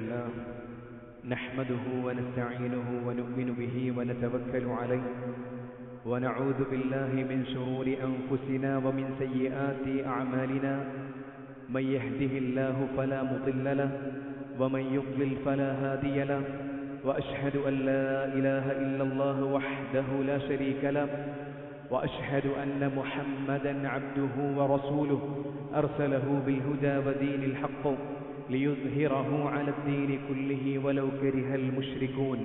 الله نحمده ونستعينه ونؤمن به ونتوكل عليه ونعوذ بالله من شرور أنفسنا ومن سيئات أعمالنا من يهده الله فلا مضل له ومن يضلل فلا هادي له وأشهد أن لا إله إلا الله وحده لا شريك له وأشهد أن محمدا عبده ورسوله أرسله بالهدى ودين الحق ليظهره على الدين كله ولو كره المشركون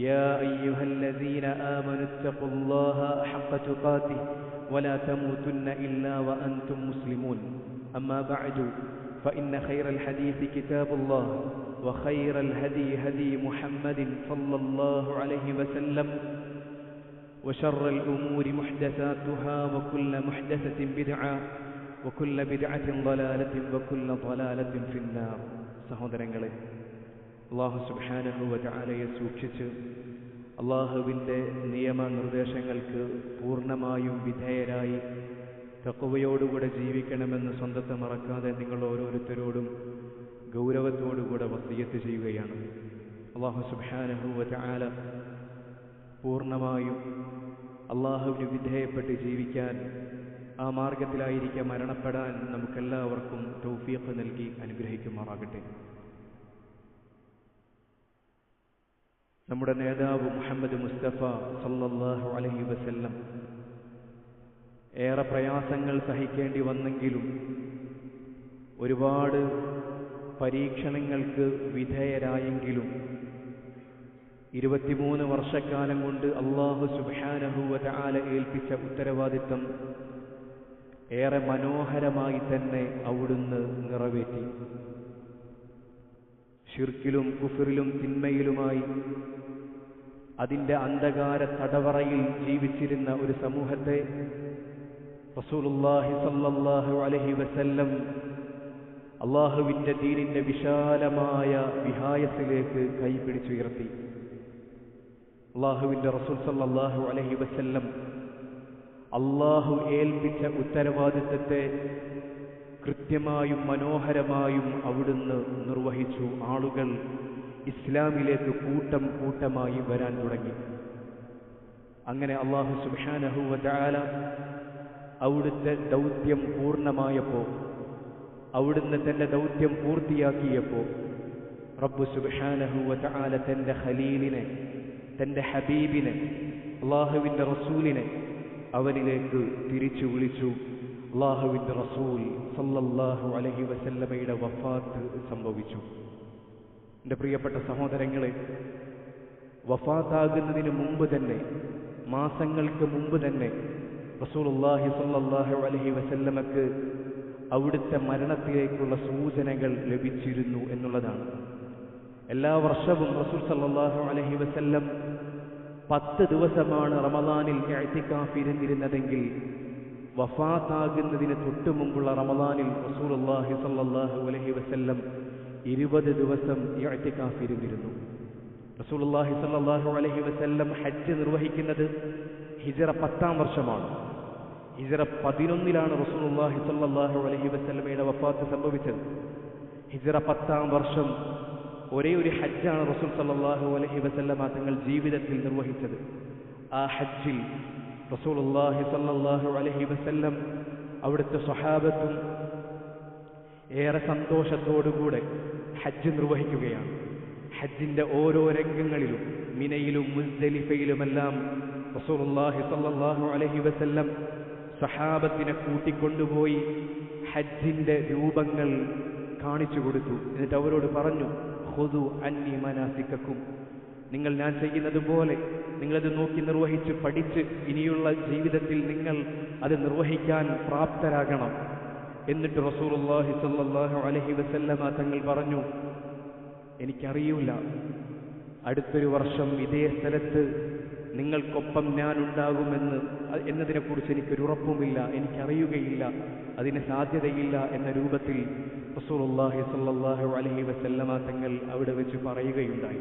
يا أيها الذين آمنوا اتقوا الله حق تقاته ولا تموتن إلا وأنتم مسلمون أما بعد فإن خير الحديث كتاب الله وخير الهدي هدي محمد صلى الله عليه وسلم وشر الأمور محدثاتها وكل محدثة بدعة وكل بدعة ضلالة وكل ضلالة في النار. സഹോദരങ്ങളെ, അല്ലാഹു സുബ്ഹാനഹു വ തആലയെ സൂക്ഷിച്ച് അല്ലാഹുവിൻ്റെ നിയമനിർദ്ദേശങ്ങൾക്ക് പൂർണ്ണമായും വിധേയരായി തഖ്വയോടുകൂടെ ജീവിക്കണമെന്ന് സ്വന്തത്തെ മറക്കാതെ നിങ്ങൾ ഓരോരുത്തരോടും ഗൗരവത്തോടുകൂടെ വസിയത്ത് ചെയ്യുകയാണ്. അല്ലാഹു സുബ്ഹാനഹു വ തആല പൂർണ്ണമായും അല്ലാഹുവിന് വിധേയപ്പെട്ട് ജീവിക്കാൻ, ആ മാർഗത്തിലായിരിക്കാം മരണപ്പെടാൻ നമുക്കെല്ലാവർക്കും തൗഫീഖ് നൽകി അനുഗ്രഹിക്കുമാറാകട്ടെ. നമ്മുടെ നേതാവ് മുഹമ്മദ് മുസ്തഫ സല്ലല്ലാഹു അലൈഹി വസല്ലം ഏറെ പ്രയാസങ്ങൾ സഹിക്കേണ്ടി വന്നെങ്കിലും ഒരുപാട് പരീക്ഷണങ്ങൾക്ക് വിധേയരായെങ്കിലും 23 വർഷക്കാലം കൊണ്ട് അല്ലാഹു സുബ്ഹാനഹു വ തആല ഏൽപ്പിച്ച ഉത്തരവാദിത്തം ഏറെ മനോഹരമായി തന്നെ അവിടുന്ന് നിറവേറ്റി. ശിർക്കിലും കുഫറിലും തിന്മയിലുമായി അതിൻ്റെ അന്ധകാര തടവറയിൽ ജീവിച്ചിരുന്ന ഒരു സമൂഹത്തെ റസൂലുള്ളാഹി സ്വല്ലല്ലാഹു അലൈഹി വസല്ലം അല്ലാഹുവിൻ്റെ ദീനിൻ്റെ വിശാലമായ വിഹായത്തിലേക്ക് കൈപിടിച്ചുയർത്തി. അല്ലാഹുവിൻ്റെ റസൂൽ സ്വല്ലല്ലാഹു അലൈഹി വസല്ലം അല്ലാഹു ഏൽപ്പിച്ച ഉത്തരവാദിത്തത്തെ കൃത്യമായും മനോഹരമായും അവിടുന്ന് നിർവഹിച്ചു. ആളുകൾ ഇസ്ലാമിലേക്ക് കൂട്ടം കൂട്ടമായി വരാൻ തുടങ്ങി. അങ്ങനെ അല്ലാഹു സുബ്ഹാനഹു വ തആല അവിടുത്തെ ദൗത്യം പൂർണ്ണമായപ്പോൾ, അവിടുന്ന് തൻ്റെ ദൗത്യം പൂർത്തിയാക്കിയപ്പോൾ റബ്ബ് സുബ്ഹാനഹു വ തആല തൻ്റെ ഖലീലിനെ, തൻ്റെ ഹബീബിനെ, അല്ലാഹുവിൻ്റെ റസൂലിനെ അവനിലേക്ക് തിരിച്ചു വിളിച്ചു. അല്ലാഹുവിൻ്റെ റസൂൽ സല്ലല്ലാഹു അലൈഹി വസല്ലമയുടെ വഫാത്ത് സംഭവിച്ചു. എൻ്റെ പ്രിയപ്പെട്ട സഹോദരങ്ങളെ, വഫാത്താകുന്നതിന് മുമ്പ് തന്നെ, മാസങ്ങൾക്ക് മുമ്പ് തന്നെ റസൂലുള്ളാഹി സല്ലല്ലാഹു അലൈഹി വസല്ലമക്ക് അവിടുത്തെ മരണത്തിലേക്കുള്ള സൂചനകൾ ലഭിച്ചിരുന്നു എന്നുള്ളതാണ്. എല്ലാ വർഷവും റസൂൽ സല്ലല്ലാഹു അലൈഹി വസല്ലം 10 ദിവസമാണ് റമദാനിൽ ഇഅ്തികാഫ് ഇരുന്നിരുന്നതെങ്കിൽ വഫാത്താകുന്നതിന് തൊട്ടു മുമ്പുള്ള റമദാനിൽ റസൂലുള്ളാഹി സ്വല്ലല്ലാഹു അലൈഹി വസല്ലം 20 ദിവസം ഇഅ്തികാഫ് ഇരുന്നിരുന്നു. റസൂലുള്ളാഹി സ്വല്ലല്ലാഹു അലൈഹി വസല്ലം ഹജ്ജ് നിർവഹിക്കുന്നത് ഹിജ്റ 10-ാം വർഷമാണ്. ഹിജ്റ 11-ലാണ് റസൂലുള്ളാഹി സ്വല്ലല്ലാഹു അലൈഹി വസല്ലമയുടെ വഫാത്ത് സംഭവിച്ചത്. ഹിജ്റ 10-ാം വർഷം ഒരേ ഒരു ഹജ്ജാണ് റസൂൽ സല്ലല്ലാഹു അലൈഹി വസല്ലമ തങ്ങൾ ജീവിതത്തിൽ നിർവഹിച്ചത്. ആ ഹജ്ജിൽ റസൂലുള്ളാഹി സല്ലല്ലാഹു അലൈഹി വസല്ലം അവിടുത്തെ സ്വഹാബത്തും ഏറെ സന്തോഷത്തോടുകൂടെ ഹജ്ജ് നിർവഹിക്കുകയാണ്. ഹജ്ജിന്റെ ഓരോ രംഗങ്ങളിലും, മിനയിലും മുസ്ദലിഫയിലുമെല്ലാം റസൂലുള്ളാഹി സല്ലല്ലാഹു അലൈഹി വസല്ലം സ്വഹാബത്തിനെ കൂട്ടിക്കൊണ്ടുപോയി ഹജ്ജിന്റെ രൂപങ്ങൾ കാണിച്ചു കൊടുത്തു. എന്നിട്ട് അവരോട് പറഞ്ഞു, ഖുദു അന്നി മനാസിക്കക്കും, നിങ്ങൾ ഞാൻ ചെയ്യുന്നത് പോലെ നിങ്ങളത് നോക്കി നിർവഹിച്ച് പഠിച്ച് ഇനിയുള്ള ജീവിതത്തിൽ നിങ്ങൾ അത് നിർവഹിക്കാൻ പ്രാപ്തരാകണം. എന്നിട്ട് റസൂലുള്ളാഹി സ്വല്ലല്ലാഹു അലൈഹി വസല്ലമ തങ്ങൾ പറഞ്ഞു, എനിക്കറിയില്ല, അടുത്തൊരു വർഷം ഇതേ സ്ഥലത്ത് നിങ്ങൾക്കൊപ്പം ഞാനുണ്ടാകുമെന്ന് എന്നതിനെക്കുറിച്ച് എനിക്കൊരു ഉറപ്പുമില്ല, എനിക്കറിയുകയില്ല, അതിന് സാധ്യതയില്ല എന്ന രൂപത്തിൽ റസൂലുള്ളാഹി സ്വല്ലല്ലാഹു അലൈഹി വസല്ലമ തങ്ങൾ അവിടെ വെച്ച് പറയുകയുണ്ടായി.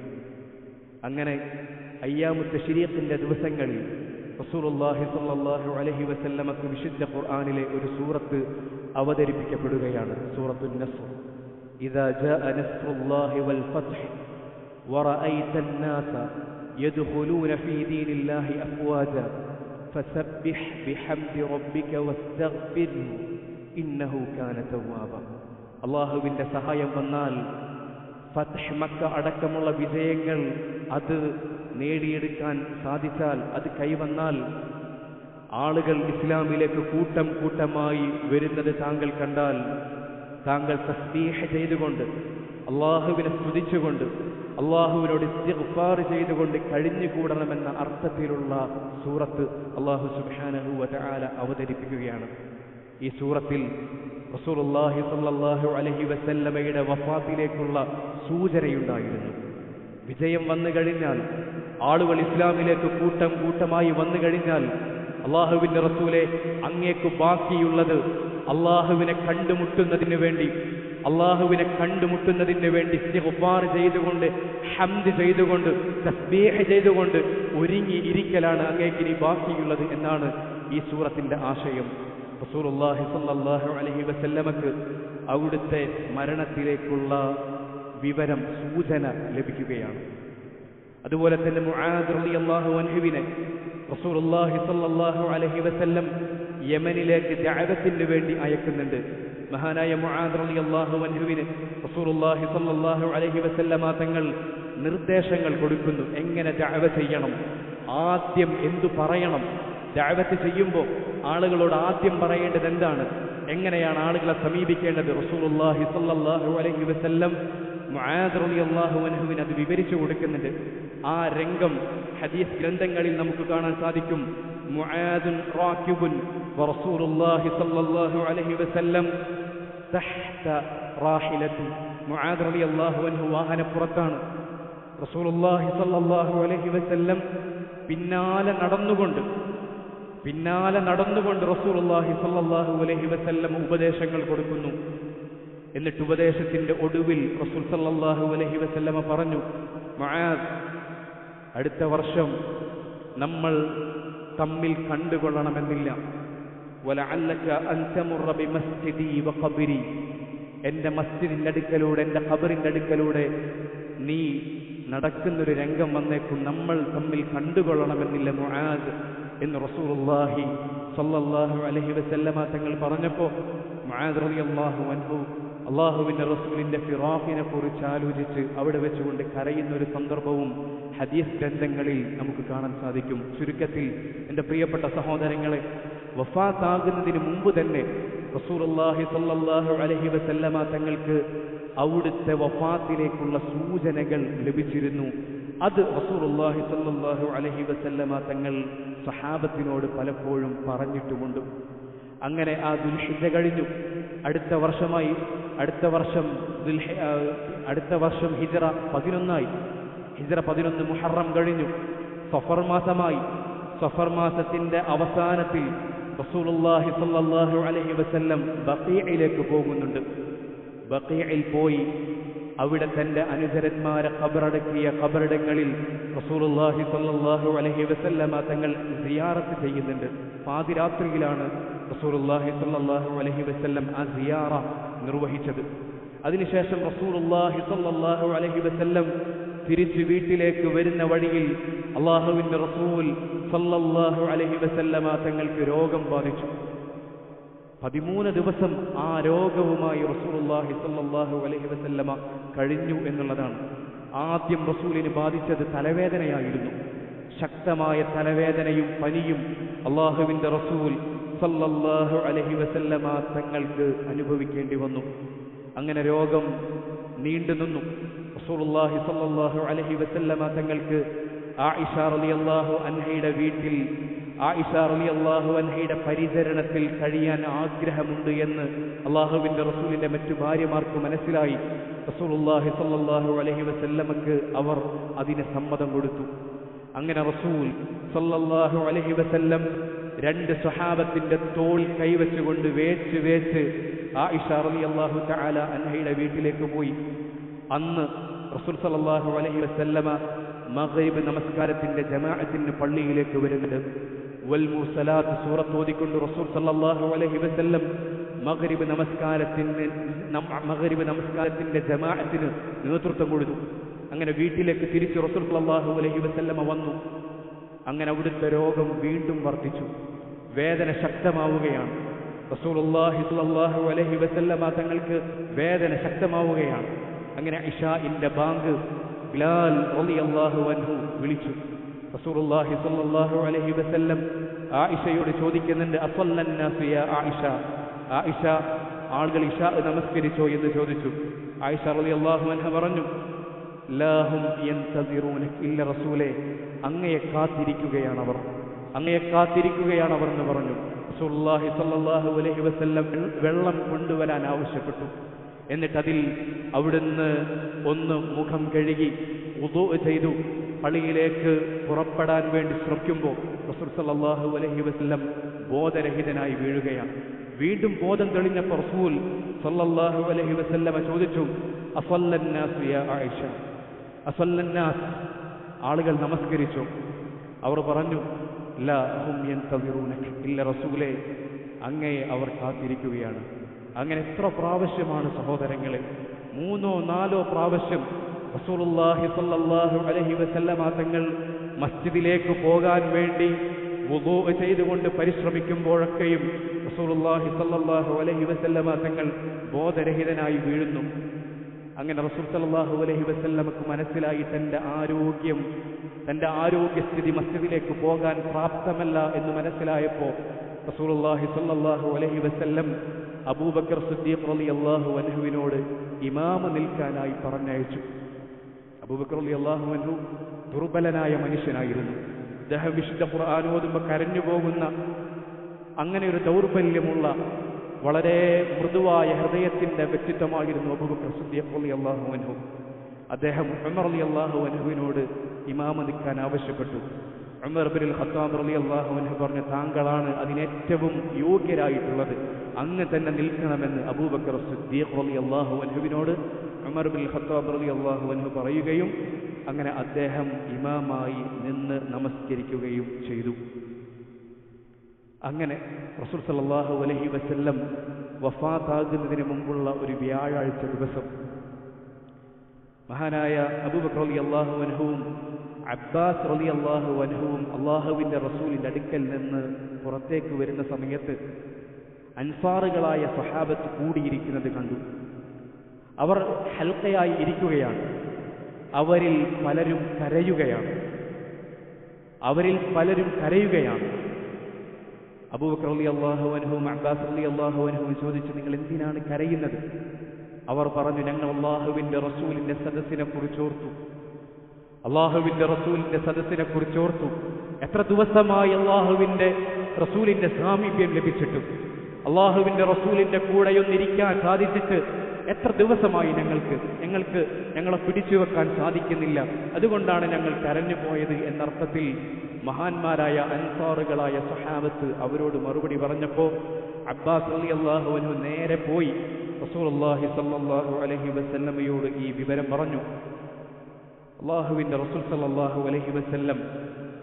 അങ്ങനെ അയ്യാമു തശ്രീഖിന്റെ ദിവസങ്ങളിൽ റസൂലുള്ളാഹി സ്വല്ലല്ലാഹു അലൈഹി വസല്ലമക്ക് വിശുദ്ധ ഖുർആനിലെ ഒരു സൂറത്ത് അവതരിപ്പിക്കപ്പെടുകയാണ്, സൂറത്തുൻ നസ്ർ. إذا جاء نصر الله والفتح ورأيت الناس يدخلون في دين الله أفواجا فسبح بحمد ربك واستغفره إنه كان توابا. അല്ലാഹുവിന്റെ സഹായം വന്നാൽ, ഫത്ഹ് മക്ക അടക്കമുള്ള വിജയങ്ങൾ അത് നേടിയെടുക്കാൻ സാധിച്ചാൽ, അത് കൈവന്നാൽ, ആളുകൾ ഇസ്ലാമിലേക്ക് കൂട്ടം കൂട്ടമായി വരുന്നത് താങ്കൾ കണ്ടാൽ, താങ്കൾ തസ്ബീഹ് ചെയ്തുകൊണ്ട്, അള്ളാഹുവിനെ സ്തുതിച്ചുകൊണ്ട്, അള്ളാഹുവിനോട് ഇസ്തിഗ്ഫാർ ചെയ്തുകൊണ്ട് കഴിഞ്ഞുകൂടണമെന്ന അർത്ഥത്തിലുള്ള സൂറത്ത് അള്ളാഹു സുബ്ഹാനഹു വ തആല അവതരിപ്പിക്കുകയാണ്. ഈ സൂറത്തിൽ റസൂലുള്ളാഹി സ്വല്ലല്ലാഹു അലൈഹി വസല്ലമയുടെ വഫാത്തിലേക്കുള്ള സൂചനയുണ്ടായിരുന്നു. വിജയം വന്നു കഴിഞ്ഞാൽ, ആളുകൾ ഇസ്ലാമിലേക്ക് കൂട്ടം കൂട്ടമായി വന്നു കഴിഞ്ഞാൽ, അള്ളാഹുവിന്റെ റസൂലെ, അങ്ങേക്ക് ബാക്കിയുള്ളത് അള്ളാഹുവിനെ കണ്ടുമുട്ടുന്നതിന് വേണ്ടി ഇസ്തിഗ്ഫാർ ചെയ്തുകൊണ്ട്, ഹംദ് ചെയ്തുകൊണ്ട്, തസ്ബീഹ് ചെയ്തുകൊണ്ട് ഒരുങ്ങി ഇരിക്കലാണ് അങ്ങേക്ക് ഇനി ബാക്കിയുള്ളത് എന്നാണ് ഈ സൂറത്തിന്റെ ആശയം. റസൂലുള്ളാഹി സ്വല്ലല്ലാഹു അലൈഹി വസല്ലമക്ക് അവിടുത്തെ മരണത്തിലേക്കുള്ള വിവരം, സൂചന ലഭിക്കുകയാണ്. അതുപോലെ തന്നെ മുആദ് റളിയല്ലാഹു അൻഹുവിനെ റസൂലുള്ളാഹി സ്വല്ലല്ലാഹു അലൈഹി വസല്ലം യമനിലേക്ക് ദഅവത്തിന് വേണ്ടി അയക്കുന്നുണ്ട്. മഹാനായ മുആദ് റളിയല്ലാഹു അൻഹുവിന് റസൂലുള്ളാഹി സ്വല്ലല്ലാഹു അലൈഹി വസല്ലമ തങ്ങൾ നിർദ്ദേശങ്ങൾ കൊടുക്കുന്നു. എങ്ങനെ ദഅവ ചെയ്യണം, ആദ്യം എന്തു പറയണം, ദഅവത്ത് ചെയ്യുമ്പോൾ ആളുകളോട് ആദ്യം പറയേണ്ടത് എന്താണ്, എങ്ങനെയാണ് ആളുകളെ സമീപിക്കേണ്ടത്, റസൂലുള്ളാഹി സ്വല്ലല്ലാഹു അലൈഹി വസല്ലം മുആദ് റളിയല്ലാഹു അൻഹുവിന് അത് വിവരിച്ചു കൊടുക്കുന്നുണ്ട്. ആ രംഗം ഹദീസ് ഗ്രന്ഥങ്ങളിൽ നമുക്ക് കാണാൻ സാധിക്കും. മുആദുൻ റാകിബുൻ വറസൂലുള്ളാഹി സ്വല്ലല്ലാഹു അലൈഹി വസല്ലം തഹ്ത റാഹിലത്തി. മുആദ് റളിയല്ലാഹു അൻഹു വാഹനപ്പുറത്താണ്, റസൂലുള്ളാഹി സ്വല്ലല്ലാഹു അലൈഹി വസല്ലം പിന്നാലെ നടന്നുകൊണ്ട് റസൂലുള്ളാഹി സ്വല്ലല്ലാഹു അലൈഹി വസല്ലം ഉപദേശങ്ങൾ കൊടുക്കുന്നു. എന്നിട്ട് ഉപദേശത്തിന്റെ ഒടുവിൽ റസൂൽ സല്ലല്ലാഹു അലൈഹി വസല്ലമ പറഞ്ഞു, മുആദ്, അടുത്ത വർഷം നമ്മൾ തമ്മിൽ കണ്ടുകൊള്ളണമെന്നില്ല. വലഅല്ലക അൻ തമുറ ബിമസ്ജിദി വഖബരി. എൻ്റെ മസ്ജിദിന്റെ അടുക്കലൂടെ, എൻ്റെ ഖബറിന്റെ അടുക്കലൂടെ നീ നടക്കുന്നൊരു രംഗം വന്നേക്കും, നമ്മൾ തമ്മിൽ കണ്ടുകൊള്ളണമെന്നില്ല മുആദ് എന്ന് റസൂലുള്ളാഹി സ്വല്ലല്ലാഹു അലൈഹി വസല്ലമ തങ്ങൾ പറഞ്ഞപ്പോൾ മുആദ് റളിയല്ലാഹു അൻഹു അള്ളാഹുവിന്റെ റസൂലിന്റെ ഫിറാഖിനെ കുറിച്ച് ആലോചിച്ച് അവിടെ വെച്ചുകൊണ്ട് കരയുന്നൊരു സന്ദർഭവും ഹദീസ് ഗ്രന്ഥങ്ങളിൽ നമുക്ക് കാണാൻ സാധിക്കും. ചുരുക്കത്തിൽ എൻ്റെ പ്രിയപ്പെട്ട സഹോദരങ്ങളെ, വഫാത്താകുന്നതിന് മുമ്പ് തന്നെ റസൂലുള്ളാഹി സ്വല്ലല്ലാഹു അലൈഹി വസല്ലമ തങ്ങൾക്ക് അവിടുത്തെ വഫാത്തിലേക്കുള്ള സൂചനകൾ ലഭിച്ചിരുന്നു. അത് റസൂലുള്ളാഹി സ്വല്ലല്ലാഹു അലൈഹി വസല്ലമ തങ്ങൾ സഹാബത്തിനോട് പലപ്പോഴും പറഞ്ഞിട്ടുമുണ്ട്. അങ്ങനെ ആ ദുൽഹിജ്ജ കഴിഞ്ഞു. അടുത്ത വർഷം ഹിജ്റ 11 ഹിജ്റ 11 മുഹറം കഴിഞ്ഞു. സഫർ മാസമായി. സഫർ മാസത്തിന്റെ അവസാനത്തിൽ റസൂലുള്ളാഹി സ്വല്ലല്ലാഹു അലൈഹി വസല്ലം ബഖീഇലേക്ക് പോകുന്നുണ്ട്. ബഖീഇൽ പോയി അവിടെ തന്റെ അനുചരന്മാരെ ഖബറടക്കിയ ഖബറിടങ്ങളിൽ റസൂലുള്ളാഹി സ്വല്ലല്ലാഹു അലൈഹി വസല്ലമ തങ്ങൾ സിയാറത്ത് ചെയ്യുന്നുണ്ട്. പാതിരാത്രിയിലാണ് റസൂലുള്ളാഹി സ്വല്ലല്ലാഹു അലൈഹി വസല്ലം ആ സിയാറ നിർവഹിച്ചത്. അതിനുശേഷം റസൂലുള്ളാഹി സ്വല്ലല്ലാഹു അലൈഹി വസല്ലം തിരിച്ചു വീട്ടിലേക്ക് വരുന്ന വഴിയിൽ അള്ളാഹുവിന്റെ റസൂൽ സല്ലല്ലാഹു അലൈഹി വസല്ലമ തങ്ങൾക്ക് രോഗം ബാധിച്ചു. 13 ദിവസം ആ രോഗവുമായി റസൂലുള്ളാഹി സ്വല്ലല്ലാഹു അലൈഹി വസല്ലമ കഴിഞ്ഞു എന്നുള്ളതാണ്. ആദ്യം റസൂലിന് ബാധിച്ചത് തലവേദനയായിരുന്നു. ശക്തമായ തലവേദനയും പനിയും അള്ളാഹുവിന്റെ റസൂൽ സല്ലല്ലാഹു അലൈഹി വസല്ലമ തങ്ങൾക്ക് അനുഭവിക്കേണ്ടി വന്നു. അങ്ങനെ രോഗം നീണ്ടുനിന്നു. റസൂലുള്ളാഹി സ്വല്ലല്ലാഹു അലൈഹി വസല്ലമ തങ്ങൾക്ക് ആയിഷ റളിയല്ലാഹു അൻഹയുടെ വീട്ടിൽ, ആയിഷ റളിയല്ലാഹു അൻഹയുടെ പരിചരണത്തിൽ കഴിയാൻ ആഗ്രഹമുണ്ട് എന്ന് അള്ളാഹുവിന്റെ റസൂലിന്റെ മറ്റു ഭാര്യമാർക്ക് മനസ്സിലായി. റസൂലുള്ളാഹി സ്വല്ലല്ലാഹു അലൈഹി വസല്ലമക്ക് അവർ അതിന് സമ്മതം കൊടുത്തു. അങ്ങനെ റസൂൽ സല്ലല്ലാഹു അലൈഹി വസല്ലം 2 സ്വഹാബത്തിന്റെ തോൾ കൈവച്ചുകൊണ്ട് വേച്ച് ആയിഷ റളിയല്ലാഹു തആല അൻഹയുടെ വീട്ടിലേക്ക് പോയി. അന്ന് റസൂൽ സല്ലല്ലാഹു അലൈഹി വസല്ലമ മഗ്രിബ് നമസ്കാരത്തിന്റെ ജമാഅത്തിന് പള്ളിയിലേക്ക് വരുന്നുണ്ട്. വൽ മുർസലാത്ത് സൂറത്ത് ഓതിക്കൊണ്ട് റസൂൽ സല്ലല്ലാഹു അലൈഹി വസല്ലം മഗ്രിബ് നമസ്കാരത്തിന്റെ ജമാഅത്തിന് നേതൃത്വം കൊടുത്തു. അങ്ങനെ വീട്ടിലേക്ക് തിരിച്ച് റസൂൽ സല്ലല്ലാഹു അലൈഹി വസല്ലമ വന്നു. അങ്ങനെ അവിടുത്തെ രോഗം വീണ്ടും വർദ്ധിച്ചു, വേദന ശക്തമാവുകയാണ്. റസൂലുള്ളാഹി സ്വല്ലല്ലാഹു അലൈഹി വസല്ലമ തങ്ങൾക്ക് വേദന ശക്തമാവുകയാണ്. അങ്ങനെ ഇശാഇന്റെ ബാങ്ക് ബിലാൽ റളിയല്ലാഹു അൻഹു വിളിച്ചു. റസൂലുള്ളാഹി സ്വല്ലല്ലാഹു അലൈഹി വസല്ലം ആയിഷയോട് ചോദിക്കുന്നുണ്ട്, അസല്ലന്നാസു യാ ആയിഷ, ആയിഷ ആളുകൾ ഇശാ നമസ്കരിച്ചോ എന്ന് ചോദിച്ചു. ആയിഷ റളിയല്ലാഹു അൻഹ പറഞ്ഞു, ലാഹും യന്തസിറൂനക ഇല്ല റസൂലേ, അങ്ങയെ കാത്തിരിക്കുകയാണവർ, അങ്ങയെ കാത്തിരിക്കുകയാണവർ എന്ന് പറഞ്ഞു. റസൂലുള്ളാഹി സ്വല്ലല്ലാഹു അലൈഹി വസല്ലം വെള്ളം കൊണ്ടുവരാൻ ആവശ്യപ്പെട്ടു. എന്നിട്ട് അതിൽ അവിടുന്ന് ഒന്ന് മുഖം കഴുകി വുദൂ ചെയ്തു പള്ളിയിലേക്ക് പുറപ്പെടാൻ വേണ്ടി ശ്രമിക്കുമ്പോൾ റസൂൽ സല്ലല്ലാഹു അലൈഹി വസല്ലം ബോധരഹിതനായി വീഴുകയാണ്. വീണ്ടും ബോധം തെളിഞ്ഞപ്പോൾ റസൂൽ സല്ലല്ലാഹു അലൈഹി വസല്ലമ ചോദിച്ചു, അസല്ലന്നാസു യാ ആയിഷ, അസല്ലന്നാസ് ആളുകൾ നമസ്കരിച്ചു? അവർ പറഞ്ഞു, ലാ ഹും യന്തസിറൂനക ഇല്ല റസൂലേ, അങ്ങയെ അവർ കാത്തിരിക്കുകയാണ്. അങ്ങനെ എത്ര പ്രാവശ്യമാണ് സഹോദരങ്ങളെ? 3 or 4 പ്രാവശ്യം റസൂലുള്ളാഹി സ്വല്ലല്ലാഹു അലൈഹി വസല്ലമ തങ്ങൾ മസ്ജിദിലേക്ക് പോകാൻ വേണ്ടി വുദൂ ചെയ്തുകൊണ്ട് പരിശ്രമിക്കുമ്പോഴൊക്കെയും റസൂലുള്ളാഹി സ്വല്ലല്ലാഹു അലൈഹി വസല്ലമ തങ്ങൾ ബോധരഹിതനായി വീഴുന്നു. അങ്ങനെ റസൂൽ സല്ലല്ലാഹു അലൈഹി വസല്ലമക്ക് മനസ്സിലായി തന്റെ ആരോഗ്യസ്ഥിതി മസ്ജിദിലേക്ക് പോകാൻ പ്രാപ്തമല്ല എന്ന് മനസ്സിലായപ്പോൾ റസൂലുള്ളാഹി സ്വല്ലല്ലാഹു അലൈഹി വസല്ലം അബൂബക്കർ സിദ്ദീഖ് റളിയല്ലാഹു അൻഹുവിനോട് ഇമാമ നിൽക്കാനായി പറഞ്ഞയച്ചു. അബൂബക്കർ റളിയല്ലാഹു അൻഹു ദുർബലനായ മനുഷ്യനായിരുന്നു. അദ്ദേഹം വിശുദ്ധ ഖുർആൻ ഓതുമ്പോൾ കരഞ്ഞു പോകുന്ന അങ്ങനെ ഒരു ദൗർബല്യമുള്ള വളരെ മൃദുവായ ഹൃദയത്തിന്റെ വ്യക്തിത്വമായിരുന്നു അബൂബക്കർ സിദ്ദീഖ് റളിയല്ലാഹു അൻഹു. അദ്ദേഹം ഉമർ റളിയല്ലാഹു അൻഹുവിനോട് ഇമാമ നിൽക്കാൻ ആവശ്യപ്പെട്ടു. ഉമർ ഇബ്നുൽ ഖത്താബ് റളിയല്ലാഹു അൻഹു പറഞ്ഞു, താങ്കളാണ് അതിനേറ്റവും യോഗ്യരായിട്ടുള്ളത്, അങ്ങ് തന്നെ നിൽക്കണമെന്ന് അബൂബക്കർ സിദ്ദീഖ് റളിയല്ലാഹു അൻഹുവിനോട് ഉമർ ഇബ്നുൽ ഖത്താബ് റളിയല്ലാഹു അൻഹു പറയുകയും അങ്ങനെ അദ്ദേഹം ഇമാമായി നിന്ന് നമസ്കരിക്കുകയും ചെയ്തു. അങ്ങനെ റസൂൽ സല്ലല്ലാഹു അലൈഹി വസല്ലം വഫാത്താകുന്നതിന് മുമ്പുള്ള ഒരു വ്യാഴാഴ്ച ദിവസം മഹാനായ അബൂബക്കർ റളിയല്ലാഹു അൻഹുവും അബ്ബാസ് റളിയല്ലാഹു അൻഹുവും അല്ലാഹുവിന്റെ റസൂലിന്റെ അടുക്കൽ നിന്ന് പുറത്തേക്ക് വരുന്ന സമയത്ത് അൻസാറുകളായ സഹാബത്ത് കൂടിയിരിക്കുന്നത് കണ്ടു. അവർ ഹൽഖയായി ഇരിക്കുകയാണ്. അവരിൽ പലരും കരയുകയാണ്. അബൂബക്കർ റളിയല്ലാഹു അൻഹുവും അബ്ബാസ് റളിയല്ലാഹു അൻഹുവും ചോദിച്ചു, നിങ്ങൾ എന്തിനാണ് കരയുന്നത്? അവർ പറഞ്ഞു, ഞങ്ങൾ അല്ലാഹുവിന്റെ റസൂലിന്റെ സദസ്സിനെ കുറിച്ചോർത്തു. എത്ര ദിവസമായി അല്ലാഹുവിന്റെ റസൂലിന്റെ സാമീപ്യം ലഭിച്ചിട്ടും അല്ലാഹുവിന്റെ റസൂലിന്റെ കൂടെയൊന്നിരിക്കാൻ സാധിച്ചിട്ട് എത്ര ദിവസമായി ഞങ്ങളെ പിടിച്ചു വെക്കാൻ സാധിക്കുന്നില്ല, അതുകൊണ്ടാണ് ഞങ്ങൾ കരഞ്ഞു പോയത് എന്നർത്ഥത്തിൽ മഹാന്മാരായ അൻസാറുകളായ സഹാബത്ത് അവരോട് മറുപടി പറഞ്ഞപ്പോൾ അബ്ബാസ് റളിയല്ലാഹു അൻഹു നേരെ പോയി റസൂലുള്ളാഹി സ്വല്ലല്ലാഹു അലൈഹി വസല്ലമയോട് ഈ വിവരം പറഞ്ഞു. അല്ലാഹുവിന്റെ റസൂൽ സ്വല്ലല്ലാഹു അലൈഹി വസല്ലം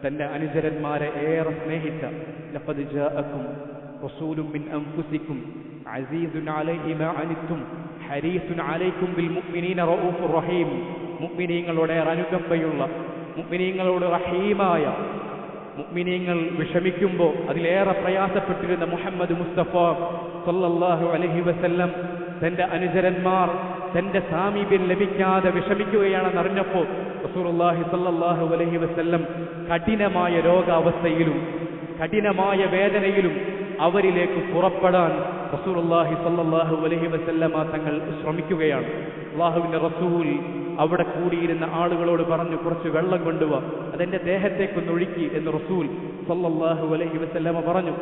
തന്റെ അനുചരന്മാരെ ഏറെ സ്നേഹിച്ച ലഖദ് ജാഅക്കും റസൂലുൻ മിൻ അൻഫുസിക്കും അസീസുൻ അലൈഹി മാ അനിത്തും ഹരീസുൻ അലൈക്കും ബിൽ മുഅ്മിനീന റഊഫുർ റഹീം, മുഅ്മിനീങ്ങളോട് അനുകമ്പയുള്ള, മുഅ്മിനീങ്ങളോട് റഹീമായ, മുഅ്മിനീങ്ങൾ വിഷമിക്കുമ്പോൾ അതിലേറെ പ്രയാസപ്പെട്ടിരുന്ന മുഹമ്മദ് മുസ്തഫ സല്ലല്ലാഹു അലൈഹി വസല്ലം തന്റെ അനുചരന്മാർ തന്റെ സാമീപ്യം ലഭിക്കാതെ വിഷമിക്കുകയാണെന്നറിഞ്ഞപ്പോൾ റസൂലുള്ളാഹി സല്ലല്ലാഹു അലൈഹി വസല്ലം കഠിനമായ രോഗാവസ്ഥയിലും കഠിനമായ വേദനയിലും അവരിലേക്ക് പുറപ്പെടാൻ റസൂലുള്ളാഹി സല്ലല്ലാഹു അലൈഹി വസല്ലമ തങ്ങൾ ശ്രമിക്കുകയാണ്. അല്ലാഹുവിന്റെ റസൂൽ അവിടെ കൂടിയിരുന്ന ആളുകളോട് പറഞ്ഞു, കുറച്ച് വെള്ളം കൊണ്ടുവാ, അതെന്റെ ദേഹത്തേക്കൊന്നൊഴുക്കി എന്ന് റസൂൽ സല്ലല്ലാഹു അലൈഹി വസല്ലമ പറഞ്ഞു.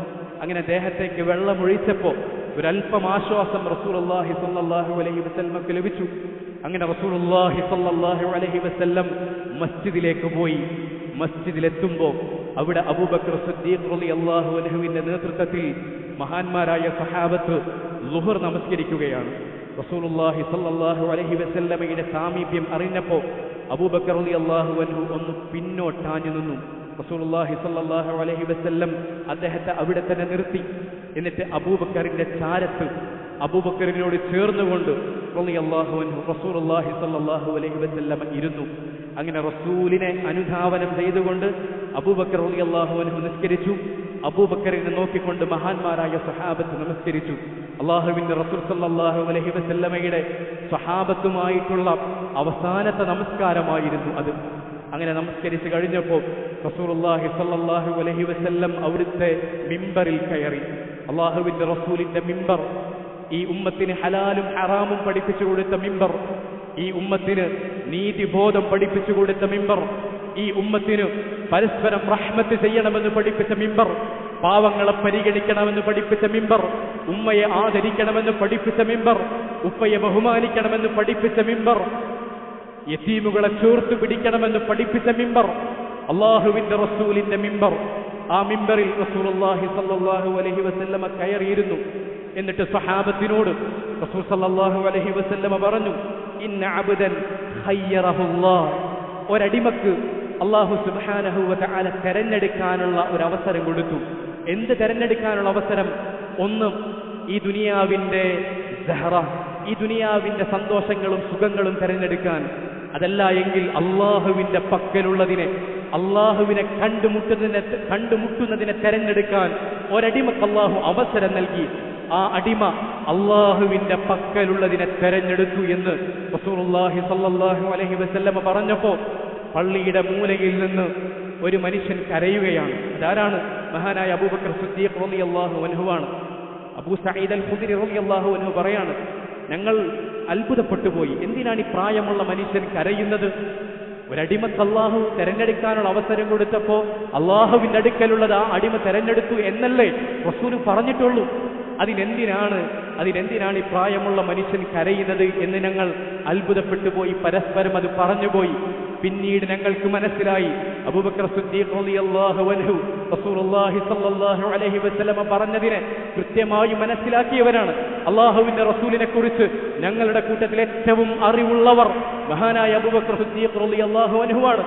അങ്ങനെ ദേഹത്തേക്ക് വെള്ളം ഒഴിച്ചപ്പോൾ ഒരല്പം ആശ്വാസം റസൂലുള്ളാഹി സല്ലല്ലാഹു അലൈഹി വസല്ലമക്ക് ലഭിച്ചു. അങ്ങനെ റസൂലുള്ളാഹി സല്ലല്ലാഹു അലൈഹി വസല്ലം മസ്ജിദിലേക്ക് പോയി. മസ്ജിദിലെത്തുമ്പോൾ അവിടെ അബൂബക്കർ സിദ്ദീഖ് റളിയല്ലാഹു അൻഹുവിന്റെ നേതൃത്വത്തിൽ മഹാന്മാരായ സഹാബത്ത് ളുഹർ നമസ്കരിക്കുകയാണ്. റസൂലുള്ളാഹി സല്ലല്ലാഹു അലൈഹി വസല്ലമയുടെ സാമീപ്യം അറിഞ്ഞപ്പോൾ അബൂബക്കർ റളിയല്ലാഹു അൻഹു ഒന്ന് പിന്നോട്ടാഞ്ഞു നിന്നു. റസൂലുള്ളാഹി സല്ലല്ലാഹു അലൈഹി വസല്ലം അദ്ദേഹത്തെ അവിടെ തന്നെ നിർത്തി. എന്നിട്ട് അബൂബക്കറിന്റെ ചാരത്ത് അബൂബക്കറിനോട് ചേർന്നുകൊണ്ട് റളിയല്ലാഹു അൻഹു റസൂലുള്ളാഹി സ്വല്ലല്ലാഹു അലൈഹി വസല്ലം ഇരുന്നു. അങ്ങനെ റസൂലിനെ അനുധാവനം ചെയ്തുകൊണ്ട് അബൂബക്കർ റളിയല്ലാഹു അൻഹു നിസ്കരിച്ചു. അബൂബക്കറിനെ നോക്കിക്കൊണ്ട് മഹാന്മാരായ സ്വഹാബത്ത് നമസ്കരിച്ചു. അള്ളാഹുവിന്റെ റസൂൽ സ്വല്ലല്ലാഹു അലൈഹി വസല്ലമയുടെ സ്വഹാബത്തുമായിട്ടുള്ള അവസാനത്തെ നമസ്കാരമായിരുന്നു അത്. അങ്ങനെ നമസ്കരിച്ച് കഴിഞ്ഞപ്പോൾ റസൂലുള്ളാഹി സ്വല്ലല്ലാഹു അലൈഹി വസല്ലം അവിടുത്തെ മിമ്പറിൽ കയറി. അള്ളാഹുവിന്റെ റസൂലിന്റെ മിമ്പർ, ഈ ഉമ്മത്തിന് ഹലാലും ഹറാമും പഠിപ്പിച്ചു കൊടുത്ത മിമ്പർ, ഈ ഉമ്മത്തിന് നീതിബോധം പഠിപ്പിച്ചു കൊടുത്ത മിമ്പർ, ഈ ഉമ്മത്തിന് പരസ്പരം റഹ്മത്ത് ചെയ്യണമെന്ന് പഠിപ്പിച്ച മിമ്പർ, പാവങ്ങളെ പരിഗണിക്കണമെന്ന് പഠിപ്പിച്ച മിമ്പർ, ഉമ്മയെ ആദരിക്കണമെന്ന് പഠിപ്പിച്ച മിമ്പർ, ഉപ്പയെ ബഹുമാനിക്കണമെന്ന് പഠിപ്പിച്ച മിമ്പർ, യതീമുകളെ ചേർത്ത് പിടിക്കണമെന്ന് പഠിപ്പിച്ച മിമ്പർ, അള്ളാഹുവിന്റെ റസൂലിന്റെ മിമ്പർ. ആ മിമ്പറിൽ റസൂലുള്ളാഹി സ്വല്ലല്ലാഹു അലൈഹി വസല്ലമ കയറിയിരുന്നു. എന്നിട്ട് സ്വഹാബത്തിനോട് റസൂൽ സ്വല്ലല്ലാഹു അലൈഹി വസല്ലമ പറഞ്ഞു, ഇന്ന അബ്ദൻ ഖയ്യറഹുല്ലാഹ്, ഒരടിമക്ക് അല്ലാഹു സുബ്ഹാനഹു വ തആല തെരഞ്ഞെടുക്കാനുള്ള ഒരു അവസരം കൊടുത്തു. എന്ത് തെരഞ്ഞെടുക്കാനുള്ള അവസരം? ഒന്ന്, ഈ ദുനിയാവിന്റെ സഹറ, ഈ ദുനിയാവിന്റെ സന്തോഷങ്ങളും സുഖങ്ങളും തെരഞ്ഞെടുക്കാൻ. അതല്ല എങ്കിൽ അള്ളാഹുവിന്റെ പക്കലുള്ളതിനെ, അള്ളാഹുവിനെ കണ്ടുമുട്ടുന്നതിനെ തെരഞ്ഞെടുക്കാൻ ഒരടിമക്ക് അള്ളാഹു അവസരം നൽകി. ആ അടിമ അള്ളാഹുവിന്റെ പക്കലുള്ളതിനെ തെരഞ്ഞെടുത്തു എന്ന് റസൂലുള്ളാഹി സ്വല്ലല്ലാഹു അലൈഹി വസല്ലമ പറഞ്ഞപ്പോൾ പള്ളിയുടെ മൂലയിൽ നിന്ന് ഒരു മനുഷ്യൻ കരയുകയാണ്. അതാരാണ്? മഹാനായ അബൂബക്കർ സിദ്ദീഖ് റളിയല്ലാഹു അൻഹുവാണ്. അബൂ സഈദ് അൽ ഖുദരി റളിയല്ലാഹു അൻഹു പറയാണ്, ഞങ്ങൾ അത്ഭുതപ്പെട്ടു പോയി. എന്തിനാണ് ഈ പ്രായമുള്ള മനുഷ്യൻ കരയുന്നത്? ഒരടിമക്ക് അള്ളാഹു തെരഞ്ഞെടുക്കാനുള്ള അവസരം കൊടുത്തപ്പോ അള്ളാഹുവിന്റെ അടുക്കലുള്ളത് ആ അടിമ തെരഞ്ഞെടുത്തു എന്നല്ലേ റസൂൽ പറഞ്ഞിട്ടുള്ളൂ. അതിനെന്തിനാണ് ഈ പ്രായമുള്ള മനുഷ്യൻ കരയുന്നത് എന്ന് ഞങ്ങൾ അത്ഭുതപ്പെട്ടു പോയി. പരസ്പരം അത് പറഞ്ഞുപോയി. പിന്നീട് ഞങ്ങൾക്ക് മനസ്സിലായി, അബൂബക്കർ സിദ്ദീഖ് റളിയല്ലാഹു അൻഹു റസൂലുള്ളാഹി സ്വല്ലല്ലാഹു അലൈഹി വസല്ലമ പറഞ്ഞതിനെ കൃത്യമായി മനസ്സിലാക്കിയവരാണ്. അള്ളാഹുവിന്റെ റസൂലിനെ കുറിച്ച് ഞങ്ങളുടെ കൂട്ടത്തിൽ ഏറ്റവും അറിവുള്ളവർ മഹാനായ അബൂബക്കർ സിദ്ദീഖ് റളിയല്ലാഹു അൻഹുവാണ്.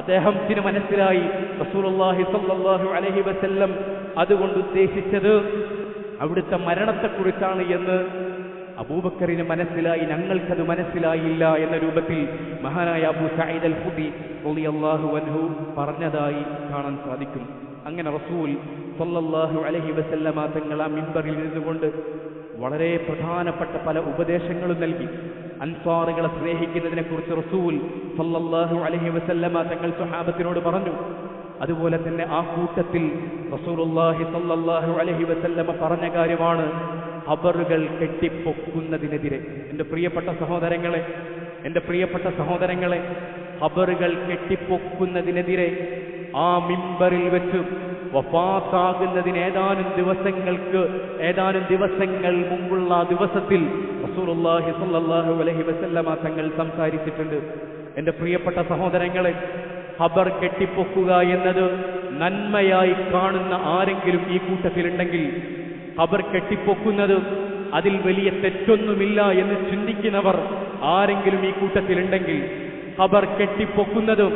അദ്ദേഹത്തിന് മനസ്സിലായി റസൂലുള്ളാഹി സ്വല്ലല്ലാഹു അലൈഹി വസല്ലം അതുകൊണ്ട് ഉദ്ദേശിച്ചത് അവിടുത്തെ മരണത്തെക്കുറിച്ചാണ് എന്ന് അബൂബക്കറിന് മനസ്സിലായി. ഞങ്ങൾക്കത് മനസ്സിലായില്ല എന്ന രൂപത്തിൽ മഹാനായ അബൂ സഈദ് അൽ ഖുദരി റളിയല്ലാഹു അൻഹു പറഞ്ഞതായി കാണാൻ സാധിക്കും. അങ്ങനെ റസൂൽ സ്വല്ലല്ലാഹു അലൈഹി വസല്ലമ തങ്ങൾ ആ മിമ്പറിൽ നിന്നുകൊണ്ട് വളരെ പ്രധാനപ്പെട്ട പല ഉപദേശങ്ങളും നൽകി. അൻസാറുകളെ സ്നേഹിക്കുന്നതിനെ കുറിച്ച് റസൂൽ സ്വല്ലല്ലാഹു അലൈഹി വസല്ലമ തങ്ങൾ സ്വഹാബത്തിനോട് പറഞ്ഞു. അതുപോലെ തന്നെ ആ കൂട്ടത്തിൽ റസൂലുള്ളാഹി സ്വല്ലല്ലാഹു അലൈഹി വസല്ലമ പറഞ്ഞ കാര്യമാണ് ഖബറുകൾ കെട്ടിപ്പൊക്കുന്നതിനെതിരെ. എൻ്റെ പ്രിയപ്പെട്ട സഹോദരങ്ങളെ, ഖബറുകൾ കെട്ടിപ്പൊക്കുന്നതിനെതിരെ ആ മിമ്പറിൽ വെച്ച് വഫാത്താകുന്നതിന് ഏതാനും ദിവസങ്ങൾ മുമ്പുള്ള ദിവസത്തിൽ റസൂലുള്ളാഹി സ്വല്ലല്ലാഹു അലൈഹി വസല്ലമ തങ്ങൾ സംസാരിച്ചിട്ടുണ്ട്. എൻ്റെ പ്രിയപ്പെട്ട സഹോദരങ്ങളെ, ഖബർ കെട്ടിപ്പൊക്കുക എന്നത് നന്മയായി കാണുന്ന ആരെങ്കിലും ഈ കൂട്ടത്തിലുണ്ടെങ്കിൽ, ഖബർ കെട്ടിപ്പൊക്കുന്നത് അതിൽ വലിയ തെറ്റൊന്നുമില്ല എന്ന് ചിന്തിക്കുന്നവർ ആരെങ്കിലും ഈ കൂട്ടത്തിലുണ്ടെങ്കിൽ, ഖബർ കെട്ടിപ്പൊക്കുന്നത്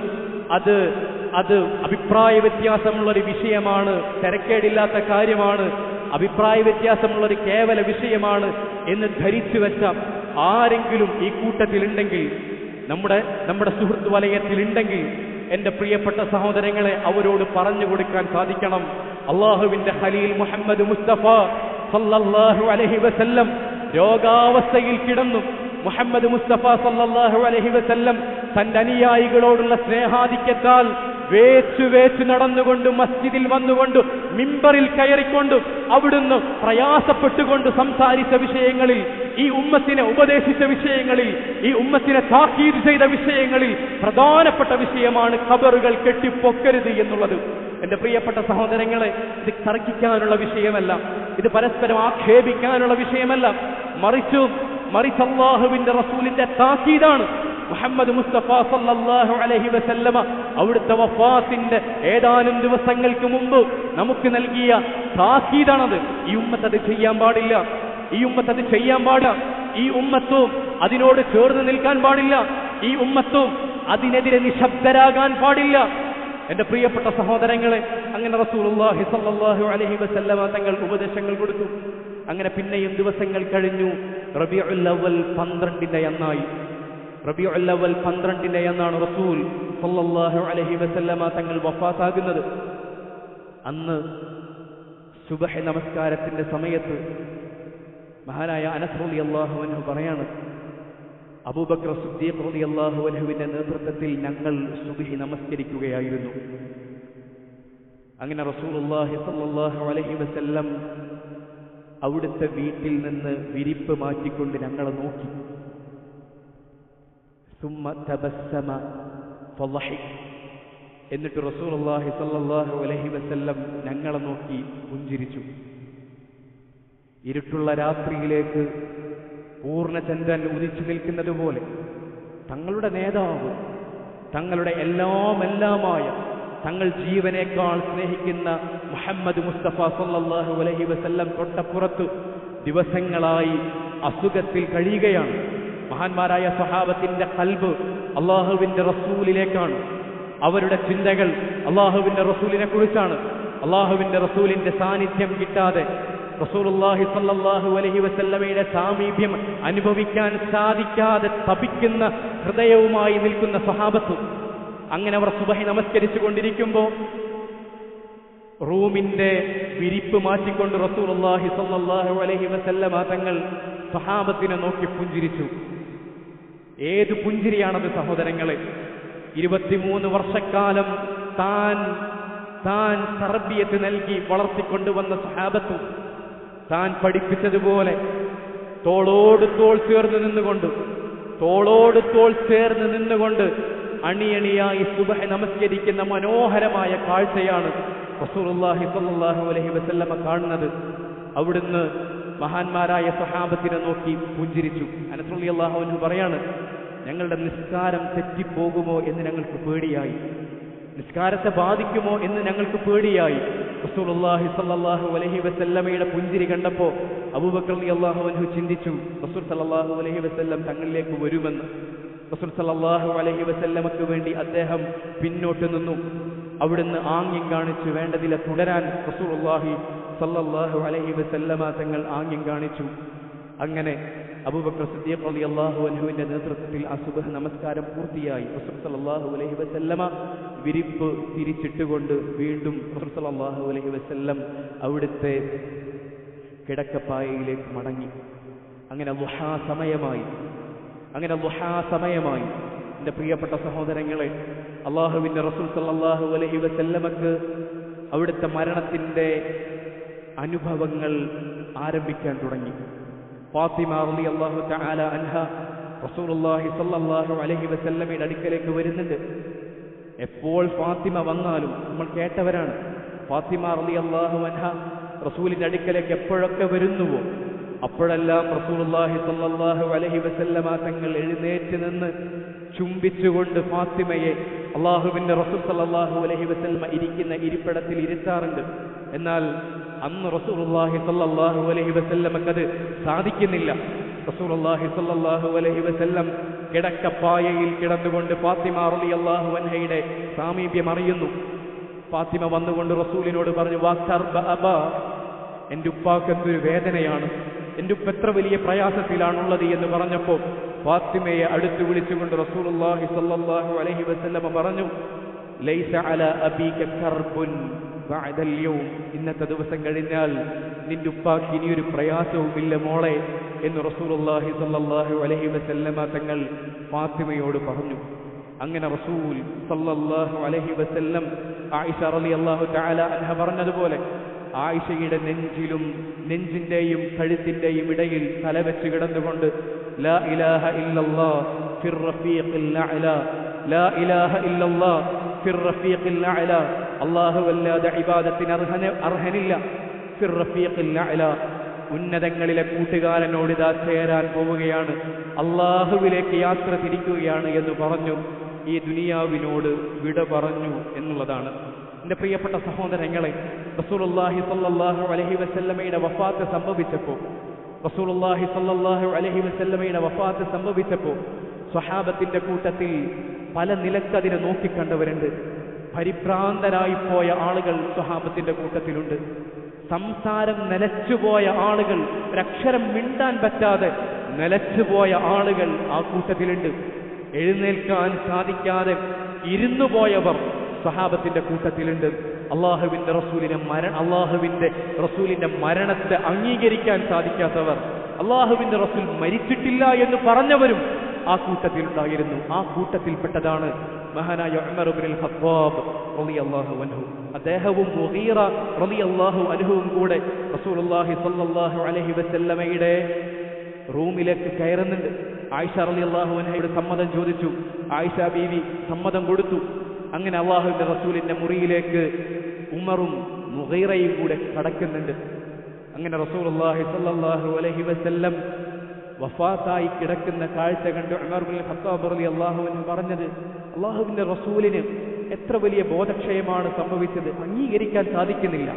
അത് അഭിപ്രായ വ്യത്യാസമുള്ളൊരു വിഷയമാണ്, തിരക്കേടില്ലാത്ത കാര്യമാണ്, അഭിപ്രായ വ്യത്യാസമുള്ളൊരു കേവല വിഷയമാണ് എന്ന് ധരിച്ചു വെച്ച ആരെങ്കിലും ഈ കൂട്ടത്തിലുണ്ടെങ്കിൽ, നമ്മുടെ സുഹൃത്ത് വലയത്തിലുണ്ടെങ്കിൽ, എൻ്റെ പ്രിയപ്പെട്ട സഹോദരങ്ങളെ, അവരോട് പറഞ്ഞു കൊടുക്കാൻ സാധിക്കണം, അള്ളാഹുവിന്റെ ഖലീൽ മുഹമ്മദ് മുസ്തഫ സല്ലല്ലാഹു അലൈഹി വസല്ലം രോഗാവസ്ഥയിൽ കിടന്നു. മുഹമ്മദ് മുസ്തഫ സല്ലല്ലാഹു അലൈഹി വസല്ലം തന്റെ അനുയായികളോടുള്ള സ്നേഹാധിക്യത്താൽ വേച്ചു നടന്നുകൊണ്ട് മസ്ജിദിൽ വന്നുകൊണ്ട് മിമ്പറിൽ കയറിക്കൊണ്ട് അവിടുന്ന് പ്രയാസപ്പെട്ടുകൊണ്ട് സംസാരിച്ച വിഷയങ്ങളിൽ, ഈ ഉമ്മത്തിനെ ഉപദേശിച്ച വിഷയങ്ങളിൽ, ഈ ഉമ്മത്തിനെ താക്കീത് ചെയ്ത വിഷയങ്ങളിൽ പ്രധാനപ്പെട്ട വിഷയമാണ് ഖബറുകൾ കെട്ടിപ്പൊക്കരുത് എന്നുള്ളത്. എൻ്റെ പ്രിയപ്പെട്ട സഹോദരങ്ങളെ, ഇത് തർക്കിക്കാനുള്ള വിഷയമല്ല, ഇത് പരസ്പരം ആക്ഷേപിക്കാനുള്ള വിഷയമല്ല, മറിച്ച് അല്ലാഹുവിന്റെ റസൂലിന്റെ താക്കീതാണ്. മുഹമ്മദ് മുസ്തഫ സല്ലല്ലാഹു അലൈഹി വസല്ലമ അവിടുത്തെ വഫാത്തിന്റെ ഏതാനും ദിവസങ്ങൾക്ക് മുമ്പ് നമുക്ക് നൽകിയ താക്കീതാണത്. ഈ ഉമ്മത്ത് അത് ചെയ്യാൻ പാടില്ല, ഈ ഉമ്മത്തും അതിനോട് ചേർന്ന് നിൽക്കാൻ പാടില്ല, ഈ ഉമ്മത്തും അതിനെതിരെ നിശബ്ദരാകാൻ പാടില്ല. എന്റെ പ്രിയപ്പെട്ട സഹോദരങ്ങളെ, അങ്ങനെ റസൂലുള്ളാഹി സ്വല്ലല്ലാഹു അലൈഹി വസല്ലമ തങ്ങൾ ഉപദേശങ്ങൾ കൊടുത്തു. അങ്ങനെ പിന്നെയും ദിവസങ്ങൾ കഴിഞ്ഞു. റബീഉൽ അവ്വൽ 12ന്റെ അന്നായി. റബീഉൽ അവ്വൽ 12ന്റെ അന്നാണ് റസൂൽ സ്വല്ലല്ലാഹു അലൈഹി വസല്ലമ തങ്ങൾ വഫാത്താകുന്നത്. അന്ന് സുബ്ഹ് നമസ്കാരത്തിന്റെ സമയത്ത് മഹാനായ അനസ് റളിയല്ലാഹു അൻഹു പറയാണ്, അബൂബക്കർ സിദ്ദീഖ് റളിയല്ലാഹു അൻഹുവിന്റെ നേതൃത്വത്തിൽ ഞങ്ങൾ സുബ്ഹി നമസ്കരിക്കുകയായിരുന്നു. അങ്ങനെ റസൂലുള്ളാഹി സ്വല്ലല്ലാഹു അലൈഹി വസല്ലം അവിടുത്തെ വീട്ടിൽ നിന്ന് വിരിപ്പ് മാറ്റിക്കൊണ്ട് ഞങ്ങളെ നോക്കി. സുമ്മ തബസ്സമ ഫളഹിക്. എന്നിട്ട് റസൂലുള്ളാഹി സ്വല്ലല്ലാഹു അലൈഹി വസല്ലം ഞങ്ങളെ നോക്കി പുഞ്ചിരിച്ചു. ഇരുട്ടുള്ള രാത്രിയിലേക്ക് പൂർണ്ണചന്ദ്രൻ ഉദിച്ചു നിൽക്കുന്നത് പോലെ തങ്ങളുടെ നേതാവ്, തങ്ങളുടെ എല്ലാമായ, തങ്ങൾ ജീവനേക്കാൾ സ്നേഹിക്കുന്ന മുഹമ്മദ് മുസ്തഫ സല്ലല്ലാഹു അലൈഹി വസല്ലം തൊട്ടപ്പുറത്ത് ദിവസങ്ങളായി അസുഖത്തിൽ കഴിയുകയാണ്. മഹാന്മാരായ സ്വഹാബത്തിന്റെ ഖൽബ് അള്ളാഹുവിന്റെ റസൂലിലേക്കാണ്. അവരുടെ ചിന്തകൾ അള്ളാഹുവിന്റെ റസൂലിനെ കുറിച്ചാണ്. അള്ളാഹുവിന്റെ റസൂലിന്റെ സാന്നിധ്യം കിട്ടാതെ, റസൂലുള്ളാഹി സ്വല്ലല്ലാഹു അലൈഹി വസല്ലമയുടെ സാമീപ്യം അനുഭവിക്കാൻ സാധിക്കാതെ തപിക്കുന്ന ഹൃദയവുമായി നിൽക്കുന്ന സ്വഹാബത്ത്. അങ്ങനെ അവർ സുബഹി നമസ്കരിച്ചു കൊണ്ടിരിക്കുമ്പോൾ റൂമിന്റെ വിരിപ്പ് മാറ്റിക്കൊണ്ട് റസൂലുള്ളാഹി സ്വല്ലല്ലാഹു അലൈഹി വസല്ലമ തങ്ങൾ സ്വഹാബത്തിനെ നോക്കി പുഞ്ചിരിച്ചു. ഏത് പുഞ്ചിരിയാണത് സഹോദരങ്ങളെ? 23 വർഷക്കാലം താൻ തർബിയത്ത് നൽകി വളർത്തിക്കൊണ്ടുവന്ന സ്വഹാബത്ത് താൻ പഠിപ്പിച്ചതുപോലെ തോളോട് തോൾ ചേർന്ന് നിന്നുകൊണ്ട് അണിയണിയായി സുബ്ഹ് നമസ്കരിക്കുന്ന മനോഹരമായ കാഴ്ചയാണ് റസൂലുള്ളാഹി സ്വല്ലല്ലാഹു അലൈഹി വസല്ലമ കാണുന്നത്. അവിടുന്ന് മഹാന്മാരായ സ്വഹാബത്തിനെ നോക്കി പുഞ്ചിരിച്ചു. അനസ് റളിയല്ലാഹു അൻഹു പറയാണ്, ഞങ്ങളുടെ നിസ്കാരം തെറ്റിപ്പോകുമോ എന്ന് ഞങ്ങൾക്ക് പേടിയായി, നിസ്കാരത്തെ ബാധിക്കുമോ എന്ന് ഞങ്ങൾക്ക് പേടിയായി. റസൂലുള്ളാഹി സ്വല്ലല്ലാഹു അലൈഹി വസല്ലമയുടെ പുഞ്ചിരി കണ്ടപ്പോൾ അബൂബക്കർ റളിയല്ലാഹു അൻഹു ചിന്തിച്ചു, റസൂൽ സ്വല്ലല്ലാഹു അലൈഹി വസല്ലം തങ്ങളിലേക്ക് വരുമെന്ന്. റസൂൽ സ്വല്ലല്ലാഹു അലൈഹി വസല്ലമക്ക് വേണ്ടി അദ്ദേഹം പിന്നോട്ട് നിന്നു. അവിടുന്ന് ആംഗ്യം കാണിച്ചു വേണ്ടതില്ല തുടരാൻ റസൂലുള്ളാഹി സ്വല്ലല്ലാഹു അലൈഹി വസല്ലമ തങ്ങൾ ആംഗ്യം കാണിച്ചു. അങ്ങനെ അബൂബക്കർ സിദ്ദീഖ് റളിയല്ലാഹു അൻഹുവിന്റെ നേതൃത്വത്തിൽ ആ സുബ്ഹ് നമസ്കാരം പൂർത്തിയായി. റസൂൽ സ്വല്ലല്ലാഹു അലൈഹി വസല്ലമ വിരിപ്പ് തിരിച്ചിട്ടുകൊണ്ട് വീണ്ടും റസൂൽ സ്വല്ലല്ലാഹു അലൈഹി വസല്ലം അവിടുത്തെ കിടക്കപ്പായയിലേക്ക് മടങ്ങി. അങ്ങനെ ളുഹാ സമയമായി. എൻ്റെ പ്രിയപ്പെട്ട സഹോദരങ്ങളെ, അള്ളാഹുവിന്റെ റസൂൽ സ്വല്ലല്ലാഹു അലൈഹി വസല്ലമക്ക് അവിടുത്തെ മരണത്തിന്റെ അനുഭവങ്ങൾ ആരംഭിക്കാൻ തുടങ്ങി. ഫാത്തിമ റളിയല്ലാഹു തആല അൻഹ റസൂലുള്ളാഹി സ്വല്ലല്ലാഹു അലൈഹി വസല്ലമയുടെ അടുക്കലേക്ക് വരുന്നുണ്ട്. എപ്പോൾ ഫാത്തിമ വന്നാലും നമ്മൾ കേട്ടവരാണ്. ഫാത്തിമ റളിയല്ലാഹു അൻഹ റസൂലിന്റെ അടുക്കലേക്ക് എപ്പോഴൊക്കെ വരുന്നുവോ അപ്പോഴെല്ലാം റസൂലുള്ളാഹി സ്വല്ലല്ലാഹു അലൈഹി വസല്ലമ തങ്ങൾ എഴുന്നേറ്റ് നിന്ന് ചുംബിച്ചുകൊണ്ട് ഫാത്തിമയെ അള്ളാഹുവിന്റെ റസൂൽ സ്വല്ലല്ലാഹു അലൈഹി വസല്ലമ ഇരിക്കുന്ന ഇരിപ്പിടത്തിൽ ഇരുത്താറുണ്ട്. എന്നാൽ അന്ന് റസൂലുള്ളാഹി സ്വല്ലല്ലാഹു അലൈഹി വസല്ലമക്കത് സാധിക്കുന്നില്ല. റസൂലുള്ളാഹി സ്വല്ലല്ലാഹു അലൈഹി വസല്ലം കിടക്കപ്പായയിൽ കിടന്നുകൊണ്ട് ഫാത്തിമ റളിയല്ലാഹു അൻഹയുടെ സാമീപ്യം അറിയുന്നു. ഫാത്തിമ വന്നുകൊണ്ട് റസൂലിനോട് പറഞ്ഞു, എൻ്റെ ഉപ്പാക്ക് എന്തൊരു വേദനയാണ്, എൻ്റെ ഉപ്പ എത്ര വലിയ പ്രയാസത്തിലാണുള്ളത് എന്ന് പറഞ്ഞപ്പോൾ ഫാത്തിമയെ അടുത്ത് വിളിച്ചുകൊണ്ട് റസൂലുള്ളാഹി സ്വല്ലല്ലാഹു അലൈഹി വസല്ലമ പറഞ്ഞു, ലൈസ അലാ അബീക കർബുൻ ബഅദൽ യൗം. ഇന്നത്തെ ദിവസം കഴിഞ്ഞാൽ നിന്റെ ഉപ്പാക്ക് ഇനിയൊരു പ്രയാസവുമില്ല മോളെ എന്ന് റസൂലുള്ളാഹി സ്വല്ലല്ലാഹു അലൈഹി വസല്ലമ തങ്ങൾ ഫാത്തിമയോട് പറഞ്ഞു. അങ്ങനെ റസൂൽ സല്ലല്ലാഹു അലൈഹി വസല്ലം ആയിഷ റളിയല്ലാഹു തആല അൻഹ പറഞ്ഞതുപോലെ ആയിഷയുടെ നെഞ്ചിന്റെയും കഴുത്തിന്റെയും ഇടയിൽ തലവെച്ച് കിടന്നുകൊണ്ട് ലാ ഇലാഹ ഇല്ലല്ലാഹ് ഫിർ റഫീഖിൽ അഅ്ലാ, ലാ ഇലാഹ ഇല്ലല്ലാഹ് ഫിർ റഫീഖിൽ അഅ്ലാ, അല്ലാഹുവല്ലാതെ ഇബാദത്തിന് അർഹനില്ല, ഫിർ റഫീഖിൽ അഅ്ലാ, ഉന്നതങ്ങളിലെ കൂട്ടുകാരനോട് ഇതാ ചേരാൻ പോവുകയാണ്, അള്ളാഹുവിലേക്ക് യാത്ര തിരിക്കുകയാണ് എന്ന് പറഞ്ഞു ഈ ദുനിയാവിനോട് വിട പറഞ്ഞു എന്നുള്ളതാണ്. എൻ്റെ പ്രിയപ്പെട്ട സഹോദരങ്ങളെ, റസൂലുള്ളാഹി സ്വല്ലല്ലാഹു അലൈഹി വസല്ലമയുടെ വഫാത്ത് സംഭവിച്ചപ്പോൾ സ്വഹാബത്തിന്റെ കൂട്ടത്തിൽ പല നിലക്കതിനെ നോക്കിക്കണ്ടവരുണ്ട്. പരിഭ്രാന്തരായിപ്പോയ ആളുകൾ സ്വഹാബത്തിന്റെ കൂട്ടത്തിലുണ്ട്. സംസാരം നിലച്ചുപോയ ആളുകൾ, ഒരക്ഷരം മിണ്ടാൻ പറ്റാതെ നിലച്ചുപോയ ആളുകൾ ആ കൂട്ടത്തിലുണ്ട്. എഴുന്നേൽക്കാൻ സാധിക്കാതെ ഇരുന്നു പോയവർ സ്വഹാബത്തിന്റെ കൂട്ടത്തിലുണ്ട്. അള്ളാഹുവിന്റെ റസൂലിന്റെ മരണത്തെ അംഗീകരിക്കാൻ സാധിക്കാത്തവർ, അള്ളാഹുവിന്റെ റസൂൽ മരിച്ചിട്ടില്ല എന്ന് പറഞ്ഞവരും ആ കൂട്ടത്തിലുണ്ടായിരുന്നു. ആ കൂട്ടത്തിൽപ്പെട്ടതാണ് മഹാനായ ഉമർ ഇബ്നുൽ ഖത്താബ് റളിയല്ലാഹു അൻഹു. അദ്ദേഹവും മുഗീറ റളിയല്ലാഹു അൻഹുവും കൂടെ റസൂലുള്ളാഹി സ്വല്ലല്ലാഹു അലൈഹി വസല്ലമയുടെ റൂമിലേക്ക് കയറുന്നുണ്ട്. ആയിഷ റളിയല്ലാഹു അൻഹയുടെ സമ്മതം ചോദിച്ചു. ആയിഷ ബീവി സമ്മതം കൊടുത്തു. അങ്ങനെ അള്ളാഹുവിന്റെ റസൂലിന്റെ മുറിയിലേക്ക് ഉമറും മുഗീറയും കൂടെ കടക്കുന്നുണ്ട്. അങ്ങനെ റസൂലുള്ളാഹി സ്വല്ലല്ലാഹു അലൈഹി വസല്ലം വഫാത്തായി കിടക്കുന്ന കാഴ്ച കണ്ട് ഉമർ ഇബ്നുൽ ഖത്താബ് റളിയല്ലാഹു അൻഹു പറഞ്ഞത്, അള്ളാഹുവിന്റെ റസൂലിന് എത്ര വലിയ ബോധക്ഷയമാണ് സംഭവിച്ചത്, അംഗീകരിക്കാൻ സാധിക്കുന്നില്ല.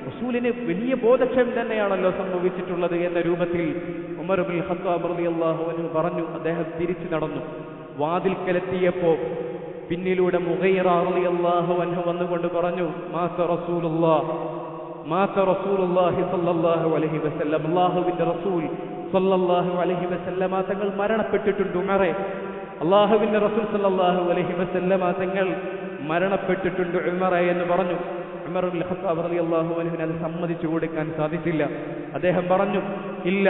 റസൂലിന് വലിയ ബോധക്ഷയം തന്നെയാണല്ലോ സംഭവിച്ചിട്ടുള്ളത് എന്ന രൂപത്തിൽ ഉമർ ഇബ്നുൽ ഖത്താബ് റളിയല്ലാഹു അൻഹു പറഞ്ഞു. അദ്ദേഹം തിരിച്ചു നടന്നു. വാതിൽക്കലെത്തിയപ്പോ പിന്നിലൂടെ മുഗീറ റളിയല്ലാഹു അൻഹു വന്നുകൊണ്ട് പറഞ്ഞു, മാത റസൂലുള്ളാഹി സ്വല്ലല്ലാഹു അലൈഹി വസല്ലം, അല്ലാഹുവിന്റെ റസൂൽ സ്വല്ലല്ലാഹു അലൈഹി വസല്ലമ തങ്ങൾ മരണപ്പെട്ടിട്ടുണ്ട് ഉമറേ, അല്ലാഹുവിന്റെ റസൂൽ സ്വല്ലല്ലാഹു അലൈഹി വസല്ലമ തങ്ങൾ മരണപ്പെട്ടിട്ടുണ്ട് ഉമറേ എന്ന് പറഞ്ഞു. ഉമർ ഇബ്നുൽ ഖത്താബ് റളിയല്ലാഹു അൻഹുവിന് അത് സമ്മതിച്ചു കൊടുക്കാൻ സാധിച്ചില്ല. അദ്ദേഹം പറഞ്ഞു, ഇല്ല,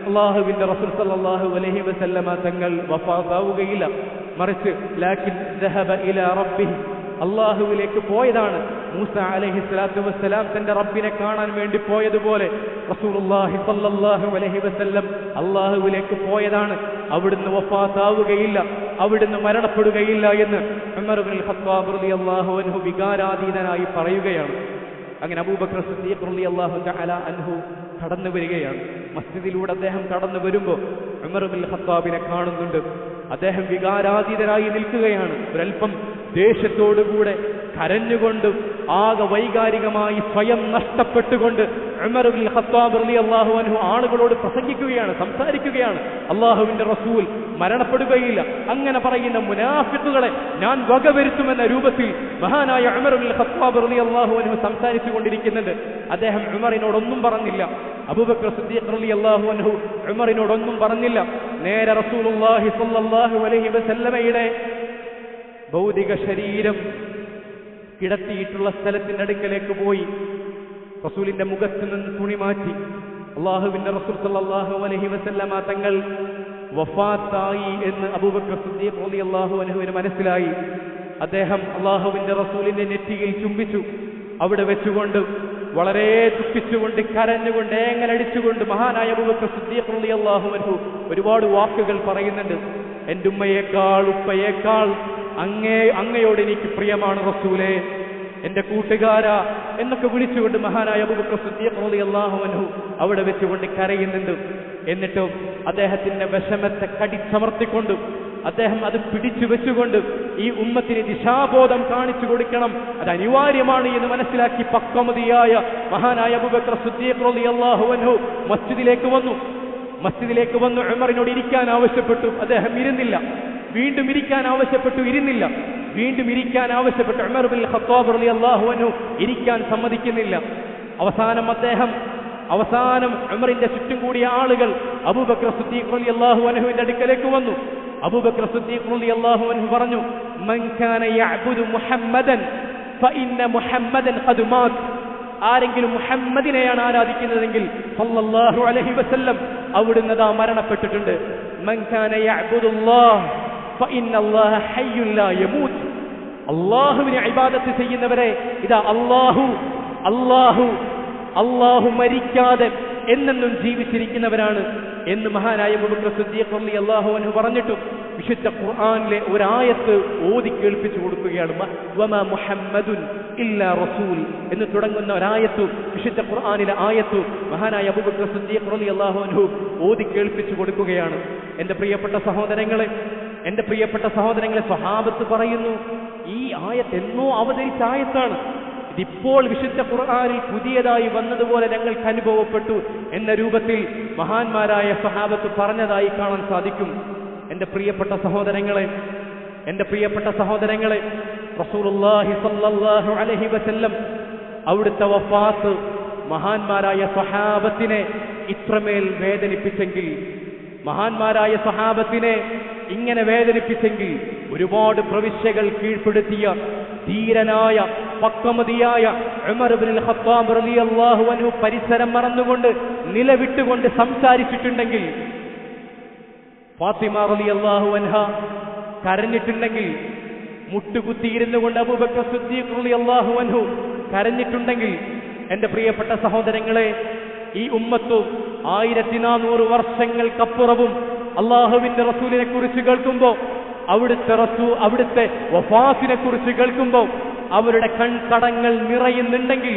അല്ലാഹുവിന്റെ റസൂൽ സ്വല്ലല്ലാഹു അലൈഹി വസല്ലമ തങ്ങൾ വഫാത്താവുകയില്ല, മറിച്ച് ലാകിൻ ദഹബ ഇലാ റബ്ബിഹി, അള്ളാഹുവിലേക്ക് പോയതാണ്. മൂസ അലൈഹിസ്സലാത്തു വസ്സലാം തന്റെ റബ്ബിനെ കാണാൻ വേണ്ടി പോയതുപോലെ റസൂലുള്ളാഹി സ്വല്ലല്ലാഹു അലൈഹി വസല്ലം അള്ളാഹുവിലേക്ക് പോയതാണ്. അവിടുന്ന് വഫാത്താവുകയില്ല, അവിടുന്ന് മരണപ്പെടുകയില്ല എന്ന് ഉമർ ഇബ്നുൽ ഖത്താബ് റളിയല്ലാഹു അൻഹു വികാരാധീനനായി പറയുകയാണ്. അങ്ങനെ അബൂബക്കർ സിദ്ദീഖ് റളിയല്ലാഹു തആല അൻഹു കടന്നു വരികയാണ്. മസ്ജിദിലൂടെ അദ്ദേഹം കടന്നു വരുമ്പോൾ ഉമർ ഇബ്നുൽ ഖത്താബിനെ കാണുന്നുണ്ട്. അദ്ദേഹം വികാരാധീനനായി നിൽക്കുകയാണ്. ഒരൽപ്പം ദേഷ്യത്തോടുകൂടെ കരഞ്ഞുകൊണ്ട് ആകെ വൈകാരികമായി സ്വയം നഷ്ടപ്പെട്ടുകൊണ്ട് ഉമർ ഇബ്നുൽ ഖത്താബ് റളിയല്ലാഹു അൻഹു ആളുകളോട് പ്രസംഗിക്കുകയാണ്, സംസാരിക്കുകയാണ്. അള്ളാഹുവിന്റെ റസൂൽ മരണപ്പെടുകയില്ല, അങ്ങനെ പറയുന്ന മുനാഫിഖുകളെ ഞാൻ വകവരുത്തുമെന്ന രൂപത്തിൽ മഹാനായ ഉമർ ഇബ്നുൽ ഖത്താബ് റളിയല്ലാഹു അൻഹു സംസാരിച്ചു കൊണ്ടിരിക്കുന്നുണ്ട്. അദ്ദേഹം ഉമറിനോടൊന്നും പറഞ്ഞില്ല. അബൂബക്കർ സിദ്ദീഖ് റളിയല്ലാഹു അൻഹു ഉമറിനോടൊന്നും പറഞ്ഞില്ല. നേരെ റസൂലുള്ളാഹി സ്വല്ലല്ലാഹു അലൈഹി വസല്ലമയുടെ ഭൗതിക ശരീരം കിടത്തിയിട്ടുള്ള സ്ഥലത്തിന്റെ അടുക്കലേക്ക് പോയി റസൂലിന്റെ മുഖത്ത് നിന്ന് തുണി മാറ്റി. അള്ളാഹുവിന്റെ റസൂൽ സല്ലല്ലാഹു അലൈഹി വസല്ലമ തങ്ങൾ വഫാത്തായി എന്ന് അബൂബക്കർ സിദ്ദീഖ് റളിയല്ലാഹു അൻഹുവിന് മനസ്സിലായി. അദ്ദേഹം അള്ളാഹുവിന്റെ റസൂലിന്റെ നെറ്റിയിൽ ചുംബിച്ചു. അവിടെ വെച്ചുകൊണ്ട് വളരെ ദുഃഖിച്ചുകൊണ്ട് കരഞ്ഞുകൊണ്ട് ഏങ്ങലടിച്ചുകൊണ്ട് മഹാനായ അബൂബക്കർ സിദ്ദീഖ് റളിയല്ലാഹു അൻഹു ഒരുപാട് വാക്കുകൾ പറയുന്നുണ്ട്. എൻ്റെ ഉമ്മയേക്കാൾ ഉപ്പയേക്കാൾ അങ്ങയോട് എനിക്ക് പ്രിയമാണ് റസൂലേ, എന്റെ കൂട്ടുകാരാ എന്നൊക്കെ വിളിച്ചുകൊണ്ട് മഹാനായ അബൂബക്കർ സിദ്ദീഖ് റളിയല്ലാഹു അൻഹു അവിടെ വെച്ചുകൊണ്ട് കരയുന്നുണ്ട്. എന്നിട്ടും അദ്ദേഹത്തിന്റെ വിഷമത്തെ കടിച്ചമർത്തിക്കൊണ്ട് അദ്ദേഹം അത് പിടിച്ചു വെച്ചുകൊണ്ട് ഈ ഉമ്മത്തിന് ദിശാബോധം കാണിച്ചു കൊടുക്കണം, അത് അനിവാര്യമാണ് എന്ന് മനസ്സിലാക്കി പക്വമതിയായ മഹാനായ അബൂബക്കർ സിദ്ദീഖ് റളിയല്ലാഹു അൻഹു മസ്ജിദിലേക്ക് വന്നു ഉമറിനോട് ഇരിക്കാൻ ആവശ്യപ്പെട്ടു. അദ്ദേഹം ഇരുന്നില്ല. വീണ്ടും ഇരിക്കാൻ ആവശ്യപ്പെട്ടു, ഇരുന്നില്ല. വീണ്ടും ഇരിക്കാൻ ആവശ്യപ്പെട്ടു. ഉമർ ഇബ്നുൽ ഖത്താബ് റളിയല്ലാഹു അൻഹു ഇരിക്കാൻ സമ്മതിക്കുന്നില്ല. അവസാനം ഉമറിന്റെ ചുറ്റും കൂടിയ ആളുകൾ അബൂബക്കർ സിദ്ദീഖ് റളിയല്ലാഹു അൻഹുവിന്റെ അടുക്കലേക്ക് വന്നു. അബൂബക്കർ സിദ്ദീഖ് റളിയല്ലാഹു അൻഹു പറഞ്ഞു, മൻ കാന യഅബുദു മുഹമ്മദൻ ഫഇന്ന മുഹമ്മദൻ ഖദ് മാത്, ആരെങ്കിലും മുഹമ്മദിനെയാണ് ആരാധിക്കുന്നതെങ്കിൽ സല്ലല്ലാഹു അലൈഹി വസല്ലം അവിടുന്ന് ദാ മരണപ്പെട്ടിട്ടുണ്ട്. മൻ കാന യഅബുദുല്ലാഹ് ഫഇന്നല്ലാഹ ഹയ്യുൻ ലാ യമൂത്, അല്ലാഹുവിനെ ഇബാദത്ത് ചെയ്യുന്നവരെ ഇതാ അല്ലാഹു മരിക്കാതെ എന്നെന്നും ജീവിച്ചിരിക്കുന്നവരാണ് എന്ന് മഹാനായ അബൂബക്കർ സിദ്ദീഖ് റളിയല്ലാഹു അൻഹു പറഞ്ഞിട്ടും വിശുദ്ധ ഖുർആനിലെ ഒരായത്ത് ഓതി കേൾപ്പിച്ചു കൊടുക്കുകയാണ്. വമാ മുഹമ്മദുൻ ഇല്ലാ റസൂൽ എന്ന് തുടങ്ങുന്ന ഒരായത്ത്, വിശുദ്ധ ഖുർആനിലെ ആയത്ത് മഹാനായ അബൂബക്കർ സിദ്ദീഖ് റളിയല്ലാഹു അൻഹു ഓതി കേൾപ്പിച്ചു കൊടുക്കുകയാണ്. എൻ്റെ പ്രിയപ്പെട്ട സഹോദരങ്ങളെ സ്വഹാബത്ത് പറയുന്നു, ഈ ആയത്ത് എന്നോ അവതരിച്ച ആയത്താണ്, ഇതിപ്പോൾ വിശുദ്ധ ഖുർആനിൽ പുതിയതായി വന്നതുപോലെ ഞങ്ങൾക്ക് അനുഭവപ്പെട്ടു എന്ന രൂപത്തിൽ മഹാന്മാരായ സ്വഹാബത്ത് പറഞ്ഞതായി കാണാൻ സാധിക്കും. എൻ്റെ പ്രിയപ്പെട്ട സഹോദരങ്ങളെ, എന്റെ പ്രിയപ്പെട്ട സഹോദരങ്ങളെ, റസൂലുള്ളാഹി സ്വല്ലല്ലാഹു അലൈഹി വസല്ലം അവിടുത്തെ വഫാത്ത് മഹാന്മാരായ സ്വഹാബത്തിനെ ഇത്രമേൽ വേദനിപ്പിച്ചെങ്കിൽ, മഹാന്മാരായ സ്വഹാബത്തിനെ ഇങ്ങനെ വേദനിപ്പിച്ചെങ്കിൽ, ഒരുപാട് പ്രവിശ്യകൾ കീഴ്പ്പെടുത്തിയ ധീരനായ പക്വമതിയായ ഉമർ ഇബ്നുൽ ഖത്താബ് റളിയല്ലാഹു അൻഹു പരിസരം മറന്നുകൊണ്ട് നിലവിട്ടുകൊണ്ട് സംസാരിച്ചിട്ടുണ്ടെങ്കിൽ, ഫാത്തിമ റളിയല്ലാഹു അൻഹ കരഞ്ഞിട്ടുണ്ടെങ്കിൽ, മുട്ടുകുത്തിയിരുന്നു കൊണ്ട് അബൂബക്കർ സിദ്ദീഖ് റളിയല്ലാഹു അൻഹു കരഞ്ഞിട്ടുണ്ടെങ്കിൽ, എന്റെ പ്രിയപ്പെട്ട സഹോദരങ്ങളെ, ഈ ഉമ്മത്തു 1400 വർഷങ്ങൾക്കപ്പുറവും അള്ളാഹുവിന്റെ റസൂലിനെ കുറിച്ച് കേൾക്കുമ്പോൾ, അവിടുത്തെ വഫാത്തിനെ കുറിച്ച് കേൾക്കുമ്പോൾ അവരുടെ കൺതടങ്ങൾ നിറയുന്നുണ്ടെങ്കിൽ,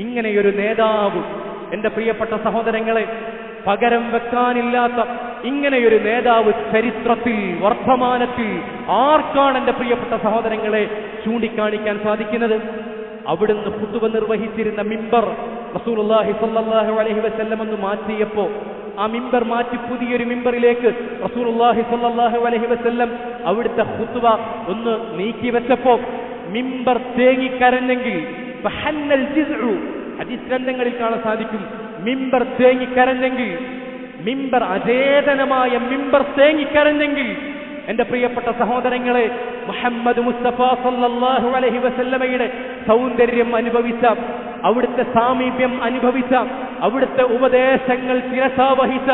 ഇങ്ങനെയൊരു നേതാവ്, എന്റെ പ്രിയപ്പെട്ട സഹോദരങ്ങളെ, പകരം വെക്കാനില്ലാത്ത ഇങ്ങനെയൊരു നേതാവ് ചരിത്രത്തിൽ, വർത്തമാനത്തിൽ ആർക്കാണ് എന്റെ പ്രിയപ്പെട്ട സഹോദരങ്ങളെ ചൂണ്ടിക്കാണിക്കാൻ സാധിക്കുന്നത്? അവിടുന്ന് ഖുതുബ നിർവഹിച്ചിരുന്ന മിമ്പർ റസൂലുള്ളാഹി സ്വല്ലല്ലാഹു അലൈഹി വസല്ലം ഒന്ന് മാറ്റിയപ്പോൾ, ആ മിമ്പർ മാറ്റി പുതിയൊരു മിമ്പറിലേക്ക് റസൂലുള്ളാഹി സ്വല്ലല്ലാഹു അലൈഹി വസല്ലം അവിടുത്തെ ഖുതുബ ഒന്ന് നീക്കി വെച്ചപ്പോൾ മിമ്പർ തേങ്ങിക്കരഞ്ഞെങ്കിൽ, ഫഹന്നൽ ജിസ്ഉ, ഹദീസ് ഗ്രന്ഥങ്ങളിൽ കാണാൻ സാധിക്കും, മിമ്പർ തേങ്ങിക്കരഞ്ഞെങ്കിൽ, മിമ്പർ അചേതനമായ മിമ്പർ തേങ്ങിക്കരഞ്ഞെങ്കിൽ, എന്റെ പ്രിയപ്പെട്ട സഹോദരങ്ങളെ, മുഹമ്മദ് മുസ്തഫ സല്ലല്ലാഹു അലൈഹി വസല്ലമയുടെ സൗന്ദര്യം അനുഭവിച്ച, അവിടുത്തെ സാമീപ്യം അനുഭവിച്ച, അവിടുത്തെ ഉപദേശങ്ങൾ ശിരസാവഹിച്ച,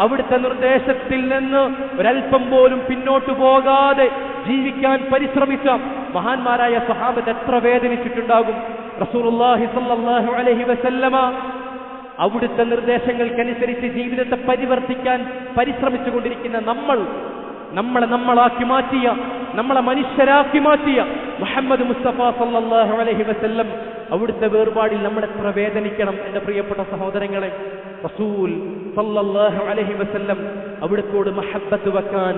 അവിടുത്തെ നിർദ്ദേശത്തിൽ നിന്ന് ഒരൽപ്പം പോലും പിന്നോട്ടു പോകാതെ ജീവിക്കാൻ പരിശ്രമിച്ച മഹാന്മാരായ സ്വഹാബത്ത് എത്ര വേദനിച്ചിട്ടുണ്ടാകും? റസൂലുള്ളാഹി സ്വല്ലല്ലാഹു അലൈഹി വസല്ലമ അവിടുത്തെ നിർദ്ദേശങ്ങൾക്കനുസരിച്ച് ജീവിതത്തെ പരിവർത്തിക്കാൻ പരിശ്രമിച്ചു കൊണ്ടിരിക്കുന്ന നമ്മളാക്കി മാറ്റിയ, നമ്മളെ മനുഷ്യരാക്കി മാറ്റിയ മുഹമ്മദ് മുസ്തഫ സല്ലല്ലാഹു അലൈഹി വസല്ലം അവിടുത്തെ വേർപാടിൽ നമ്മൾ എത്ര വേദനിക്കണം? എന്റെ പ്രിയപ്പെട്ട സഹോദരങ്ങളെ, റസൂൽ സല്ലല്ലാഹു അലൈഹി വസല്ലം അവിടുത്തോട് മഹബ്ബത്ത് വെക്കാൻ,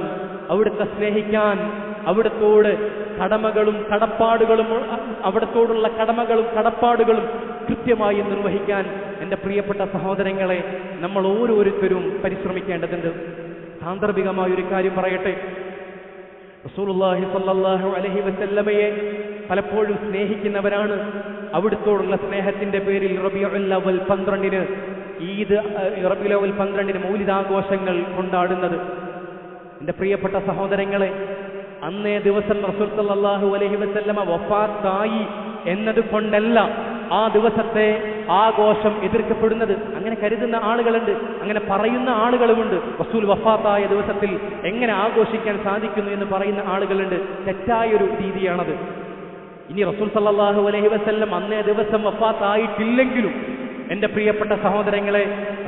അവിടുത്തെ സ്നേഹിക്കാൻ, അവിടുത്തോട് കടമകളും കടപ്പാടുകളും, അവിടുത്തോടുള്ള കടമകളും കടപ്പാടുകളും കൃത്യമായി നിർവഹിക്കാൻ എന്റെ പ്രിയപ്പെട്ട സഹോദരങ്ങളെ നമ്മൾ ഓരോരുത്തരും പരിശ്രമിക്കേണ്ടതുണ്ട്. സാന്ദർഭികമായ ഒരു കാര്യം പറയട്ടെ. റസൂലുള്ളാഹി സ്വല്ലല്ലാഹു അലൈഹി വസല്ലമയെ പലപ്പോഴും സ്നേഹിക്കുന്നവരാണ് അവിടുത്തോടുള്ള സ്നേഹത്തിന്റെ പേരിൽ റബീഉൽ അവ്വൽ 12 ഈദ്, റബീഉൽ അവ്വൽ 12 മൗലിദാഘോഷങ്ങൾ കൊണ്ടാടുന്നത്. എന്റെ പ്രിയപ്പെട്ട സഹോദരങ്ങളെ, അന്നേ ദിവസം റസൂൽ സല്ലല്ലാഹു അലൈഹി വസല്ലമ വഫാത്തായി എന്നത് കൊണ്ടല്ല ആ ദിവസത്തെ ആഘോഷം എതിർക്കപ്പെടുന്നത്. അങ്ങനെ കരുതുന്ന ആളുകളുണ്ട്, അങ്ങനെ പറയുന്ന ആളുകളുമുണ്ട്. റസൂൽ വഫാത്തായ ദിവസത്തിൽ എങ്ങനെ ആഘോഷിക്കാൻ സാധിക്കുന്നു എന്ന് പറയുന്ന ആളുകളുണ്ട്. തെറ്റായൊരു രീതിയാണത്. ഇനി റസൂൽ സല്ലല്ലാഹു അലൈഹി വസല്ലം അന്നേ ദിവസം വഫാത്തായിട്ടില്ലെങ്കിലും എന്റെ പ്രിയപ്പെട്ട സഹോദരങ്ങളെ,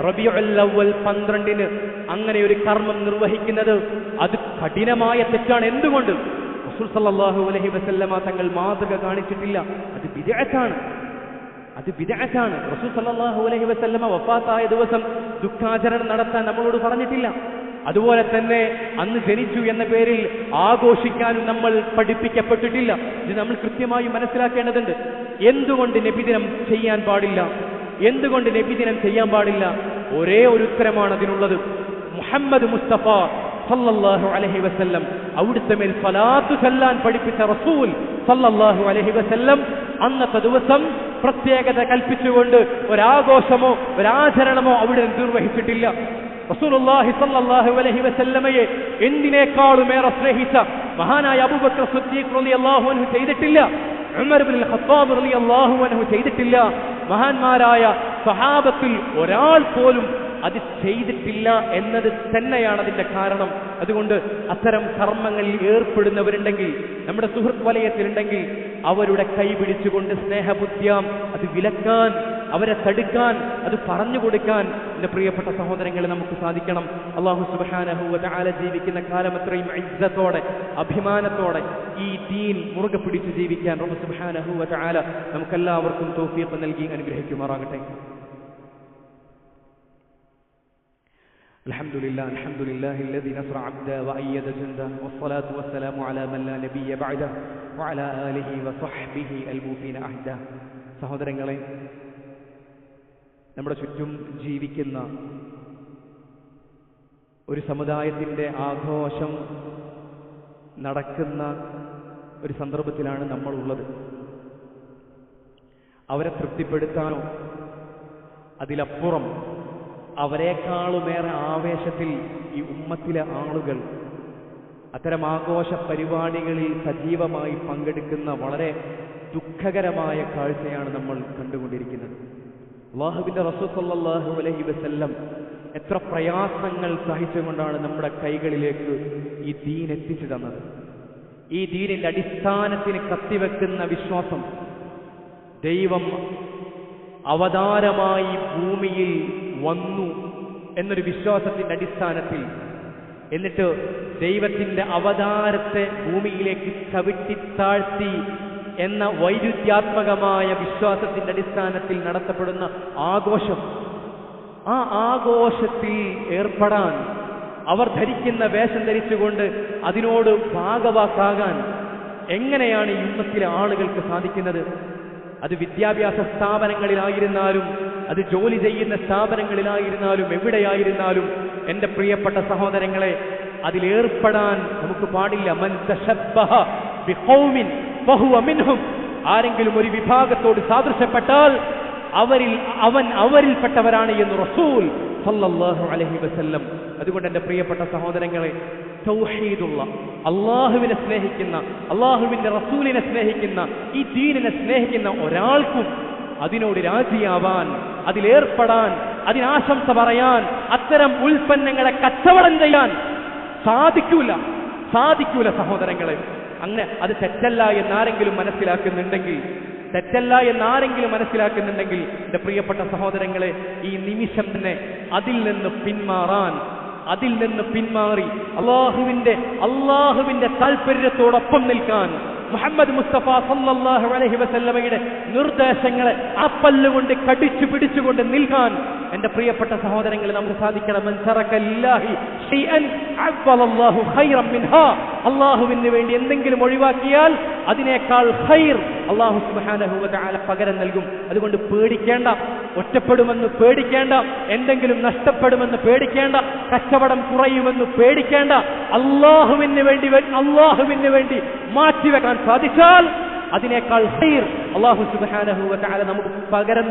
റബീഉൽ അവ്വൽ 12 അങ്ങനെ ഒരു കർമ്മം നിർവഹിക്കുന്നത് അത് കഠിനമായ തെറ്റാണ്. എന്തുകൊണ്ട്? റസൂൽ സല്ലല്ലാഹു അലൈഹി വസല്ലമ തങ്ങൾ മാതൃക കാണിച്ചിട്ടില്ല. അത് ബിദ്അത്താണ്. റസൂൽ സല്ലല്ലാഹു അലൈഹി വസല്ലമ വഫാത്തായ ദിവസം ദുഃഖാചരണം നടത്താൻ നമ്മളോട് പറഞ്ഞിട്ടില്ല. അതുപോലെ തന്നെ അന്ന് ജനിച്ചു എന്ന പേരിൽ ആഘോഷിക്കാനും നമ്മൾ പഠിപ്പിക്കപ്പെട്ടിട്ടില്ല. ഇത് നമ്മൾ കൃത്യമായി മനസ്സിലാക്കേണ്ടതുണ്ട്. എന്തുകൊണ്ട് നബിദിനം ചെയ്യാൻ പാടില്ല? എന്തുകൊണ്ട് നബിദിനം ചെയ്യാൻ പാടില്ല? ഒരേ ഒരു ഉത്തരമാണ് അതിനുള്ളത്. മുഹമ്മദ് മുസ്തഫ സല്ലല്ലാഹു അലൈഹി വസല്ലം അവിടുത്തെ മേൽ സ്വലാത്ത് ചൊല്ലാൻ പഠിപ്പിച്ച റസൂൽ സല്ലല്ലാഹു അലൈഹി വസല്ലം അന്നത്തെ ദിവസം പ്രത്യേകത കൽപ്പിച്ചുകൊണ്ട് ഒരാഘോഷമോ ഒരാചരണമോ അവിടെ നിർവഹിച്ചിട്ടില്ല. റസൂലുള്ളാഹി സ്വല്ലല്ലാഹു അലൈഹി വസല്ലമയെ എന്തിനേക്കാളുമേറെ സ്നേഹിച്ച മഹാനായ അബൂബക്കർ സിദ്ദീഖ് റളിയല്ലാഹു അൻഹു ചെയ്തിട്ടില്ല. ഉമർ ഇബ്നുൽ ഖത്താബ് റളിയല്ലാഹു അൻഹു ചെയ്തിട്ടില്ല. മഹാന്മാരായ സ്വഹാബത്തിൽ ഒരാൾ പോലും അത് ചെയ്തിട്ടില്ല എന്നത് തന്നെയാണ് അതിന്റെ കാരണം. അതുകൊണ്ട് അത്തരം കർമ്മങ്ങളിൽ ഏർപ്പെടുന്നവരുണ്ടെങ്കിൽ, നമ്മുടെ സുഹൃത്ത് വലയത്തിലുണ്ടെങ്കിൽ, അവരുടെ കൈ പിടിച്ചുകൊണ്ട് സ്നേഹബുദ്ധ്യം അത് വിലക്കാൻ, അവരെ തടുക്കാൻ, അത് പറഞ്ഞു കൊടുക്കാൻ എന്റെ പ്രിയപ്പെട്ട സഹോദരങ്ങളെ നമുക്ക് സാധിക്കണം. അല്ലാഹു സുബ്ഹാനഹു വ തആല ജീവിക്കുന്ന കാലം അത്രയും ഇസ്സത്തോടെ, അഭിമാനത്തോടെ ഈ ദീൻ മുറുകെ പിടിച്ച് ജീവിക്കാൻ റബ്ബ് സുബ്ഹാനഹു വ തആല നമുക്കെല്ലാവർക്കും തൗഫീഖ് നൽകി അനുഗ്രഹിക്കുമാറാകട്ടെ. الحمد لله الذي نصر عبده وأيد جنده والصلاة والسلام على من لا نبي بعده وعلى آله وصحبه الموفين عهده. സഹോദരങ്ങളെ, നമ്മുടെ ചുറ്റും ജീവിക്കുന്ന ഒരു സമുദായത്തിന്റെ ആഘോഷം നടക്കുന്ന ഒരു സന്ദർഭത്തിലാണ് നമ്മളുള്ളത്. അവരെ തൃപ്തിപ്പെടുത്താനോ അതിലപ്പുറം അവരെക്കാളുമേറെ ആവേശത്തിൽ ഈ ഉമ്മത്തിലെ ആളുകൾ അത്തരം ആഘോഷ പരിപാടികളിൽ സജീവമായി പങ്കെടുക്കുന്ന വളരെ ദുഃഖകരമായ കാഴ്ചയാണ് നമ്മൾ കണ്ടുകൊണ്ടിരിക്കുന്നത്. അല്ലാഹുവിന്റെ റസൂൽ സല്ലല്ലാഹു അലൈഹി വസല്ലം എത്ര പ്രയാസങ്ങൾ സഹിച്ചുകൊണ്ടാണ് നമ്മുടെ കൈകളിലേക്ക് ഈ ദീൻ എത്തിച്ചു തന്നത്. ഈ ദീനിന്റെ അടിസ്ഥാനത്തിന് കത്തിവെക്കുന്ന വിശ്വാസം, ദൈവം അവതാരമായി ഭൂമിയിൽ വന്നു എന്നൊരു വിശ്വാസത്തിന്റെ അടിസ്ഥാനത്തിൽ, എന്നിട്ട് ദൈവത്തിന്റെ അവതാരത്തെ ഭൂമിയിലേക്ക് ചവിട്ടിത്താഴ്ത്തി എന്ന വൈരുദ്ധ്യാത്മകമായ വിശ്വാസത്തിന്റെ അടിസ്ഥാനത്തിൽ നടത്തപ്പെടുന്ന ആഘോഷം, ആ ആഘോഷത്തിൽ ഏർപ്പെടാൻ, അവർ ധരിക്കുന്ന വേഷം ധരിച്ചുകൊണ്ട് അതിനോട് ഭാഗവാക്കാകാൻ എങ്ങനെയാണ് ഈ ഉമ്മത്തിലെ ആളുകൾക്ക് സാധിക്കുന്നത്? അത് വിദ്യാഭ്യാസ സ്ഥാപനങ്ങളിലായിരുന്നാലും, അത് ജോലി ചെയ്യുന്ന സ്ഥാപനങ്ങളിലായിരുന്നാലും, എവിടെയായിരുന്നാലും എൻ്റെ പ്രിയപ്പെട്ട സഹോദരങ്ങളെ, അതിലേർപ്പെടാൻ നമുക്ക് പാടില്ല. മൻ തശബ്ബഹ ബിഖൗമിൻ ഫഹുവ മിൻഹും. ആരെങ്കിലും ഒരു വിഭാഗത്തോട് സാദൃശ്യപ്പെട്ടാൽ അവരിൽപ്പെട്ടവരാണ് എന്ന് റസൂൽ സല്ലല്ലാഹു അലൈഹി വസല്ലം. അതുകൊണ്ട് എൻ്റെ പ്രിയപ്പെട്ട സഹോദരങ്ങളെ, തൗഹീദുള്ള, അള്ളാഹുവിനെ സ്നേഹിക്കുന്ന, അള്ളാഹുവിന്റെ റസൂലിനെ സ്നേഹിക്കുന്ന, ഈ ദീനിനെ സ്നേഹിക്കുന്ന ഒരാൾക്കും അതിനോട് രാജിയാവാൻ, അതിലേർപ്പെടാൻ, അതിനാശംസ പറയാൻ, അത്തരം ഉൽപ്പന്നങ്ങളെ കച്ചവടം ചെയ്യാൻ സാധിക്കൂല സഹോദരങ്ങളെ. അങ്ങനെ അത് തെറ്റല്ല എന്നാരെങ്കിലും മനസ്സിലാക്കുന്നുണ്ടെങ്കിൽ എൻ്റെ പ്രിയപ്പെട്ട സഹോദരങ്ങളെ, ഈ നിമിഷം തന്നെ അതിൽ നിന്ന് പിന്മാറി അള്ളാഹുവിന്റെ താൽപര്യത്തോടൊപ്പം നിൽക്കാൻ, മുഹമ്മദ് മുസ്തഫ സല്ലല്ലാഹു അലൈഹി വസല്ലമയുടെ നിർദ്ദേശങ്ങളെ അപ്പല്ലുകൊണ്ട് കടിച്ചു പിടിച്ചുകൊണ്ട് നിൽക്കാൻ എൻ്റെ പ്രിയപ്പെട്ട സഹോദരങ്ങളെ നമുക്ക് സാധിക്കണം. മൻ തറക ലില്ലാഹി ഷൈഅൻ അഫ്ളല്ലാഹു ഖൈറൻ മിൻഹാ. അല്ലാഹുവിന് വേണ്ടി എന്തെങ്കിലും ഒഴിവാക്കിയാൽ അതിനേക്കാൾ ഖൈർ അല്ലാഹു സുബ്ഹാനഹു വ തആല പകരം നൽകും. അതുകൊണ്ട് പേടിക്കേണ്ട, ഒറ്റപ്പെടുമെന്ന് പേടിക്കേണ്ട, എന്തെങ്കിലും നഷ്ടപ്പെടുമെന്ന് പേടിക്കേണ്ട, കച്ചവടം കുറയുമെന്ന് പേടിക്കേണ്ട. അല്ലാഹുവിന് വേണ്ടി മാറ്റിവെക്കാൻ സാധിച്ചാൽ അതിനേക്കാൾ ഖൈർ അല്ലാഹു സുബ്ഹാനഹു വ തആല നമുക്ക് പകരം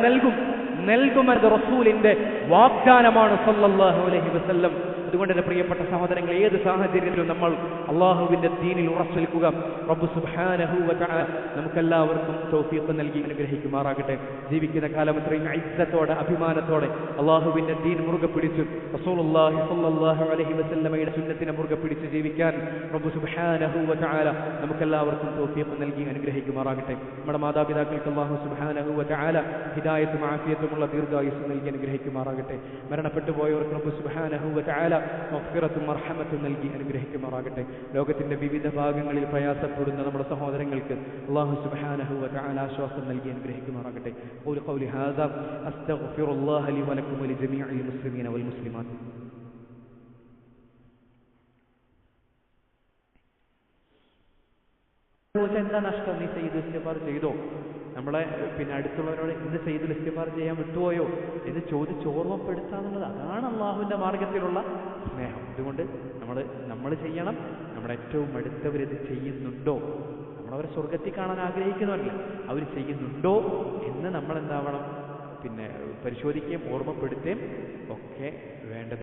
നൽകുമെന്നത് റസൂലിന്റെ വാഗ്ദാനമാണ് സല്ലല്ലാഹു അലൈഹി വസല്ലം. അതുകൊണ്ട് എൻ്റെ പ്രിയപ്പെട്ട സഹോദരങ്ങൾ, ഏത് സാഹചര്യത്തിലും നമ്മൾ അള്ളാഹുവിന്റെ ദീനിൽ ഉറച്ചു നിൽക്കുക. റബ്ബ് സുബ്ഹാനഹു വ തആല നമുക്കെല്ലാവർക്കും തൗഫീഖ് നൽകി അനുഗ്രഹിക്കുമാറാകട്ടെ. ജീവിക്കുന്ന കാലം അത്രയും ഇസ്സത്തോടെ, അഭിമാനത്തോടെ അള്ളാഹുവിന്റെ ദീൻ മുറുകെ പിടിച്ച് റസൂലുള്ളാഹി സ്വല്ലല്ലാഹു അലൈഹി വസല്ലമയുടെ സുന്നത്തിനെ മുറുകെ പിടിച്ച് ജീവിക്കാൻ റബ്ബ് സുബ്ഹാനഹു വ തആല നമുക്കെല്ലാവർക്കും തൗഫീഖ് നൽകി അനുഗ്രഹിക്കുമാറാകട്ടെ. നമ്മുടെ മാതാപിതാക്കൾക്ക് അല്ലാഹു സുബ്ഹാനഹു വ തആല ഹിദായത്തും ആഫിയത്തുമുള്ള ദീർഘായുസ്സ് നൽകി അനുഗ്രഹിക്കുമാറാകട്ടെ. മരണപ്പെട്ടു പോയവർക്ക് റബ്ബ് സുബ്ഹാനഹു വ തആല മഗ്ഫിറത്തും മർഹമത്തും നൽകി അനുഗ്രഹിക്കുമാറാകട്ടെ. ലോകത്തിന്റെ വിവിധ ഭാഗങ്ങളിൽ പ്രയാസപ്പെടുന്ന നമ്മുടെ സഹോദരങ്ങൾക്ക് അല്ലാഹു സുബ്ഹാനഹു വ തആല ആശ്വാസം നൽകി അനുഗ്രഹിക്കുമാറാകട്ടെ. ഖൗലി ഹാദാ അസ്തഗ്ഫിറുല്ലാഹ ലി വലക്കും വലി ജമീഇൽ മുസ്ലിമീന വൽ മുസ്ലിമാത്ത്. എന്താ നഷ്ടം? നീ സയ്യിദുൽ ഇസ്തിഗ്ഫാർ ചെയ്തോ? നമ്മളെ അടുത്തുള്ളവരോട് ഇന്ന് സയ്യിദുൽ ഇസ്തിഗ്ഫാർ ചെയ്യാൻ വിട്ടുപോയോ എന്ന് ചോദിച്ച് ഓർമ്മപ്പെടുത്താന്നുള്ളത്, അതാണ് അള്ളാഹുവിന്റെ മാർഗത്തിലുള്ള സ്നേഹം. അതുകൊണ്ട് നമ്മൾ ചെയ്യണം. നമ്മുടെ ഏറ്റവും അടുത്തവരിത് ചെയ്യുന്നുണ്ടോ? നമ്മളവരെ സ്വർഗത്തിൽ കാണാൻ ആഗ്രഹിക്കുന്നവരല്ല, അവർ ചെയ്യുന്നുണ്ടോ എന്ന് നമ്മൾ എന്താവണം, പരിശോധിക്കുകയും ഓർമ്മപ്പെടുത്തുകയും ഒക്കെ വേണ്ടത്.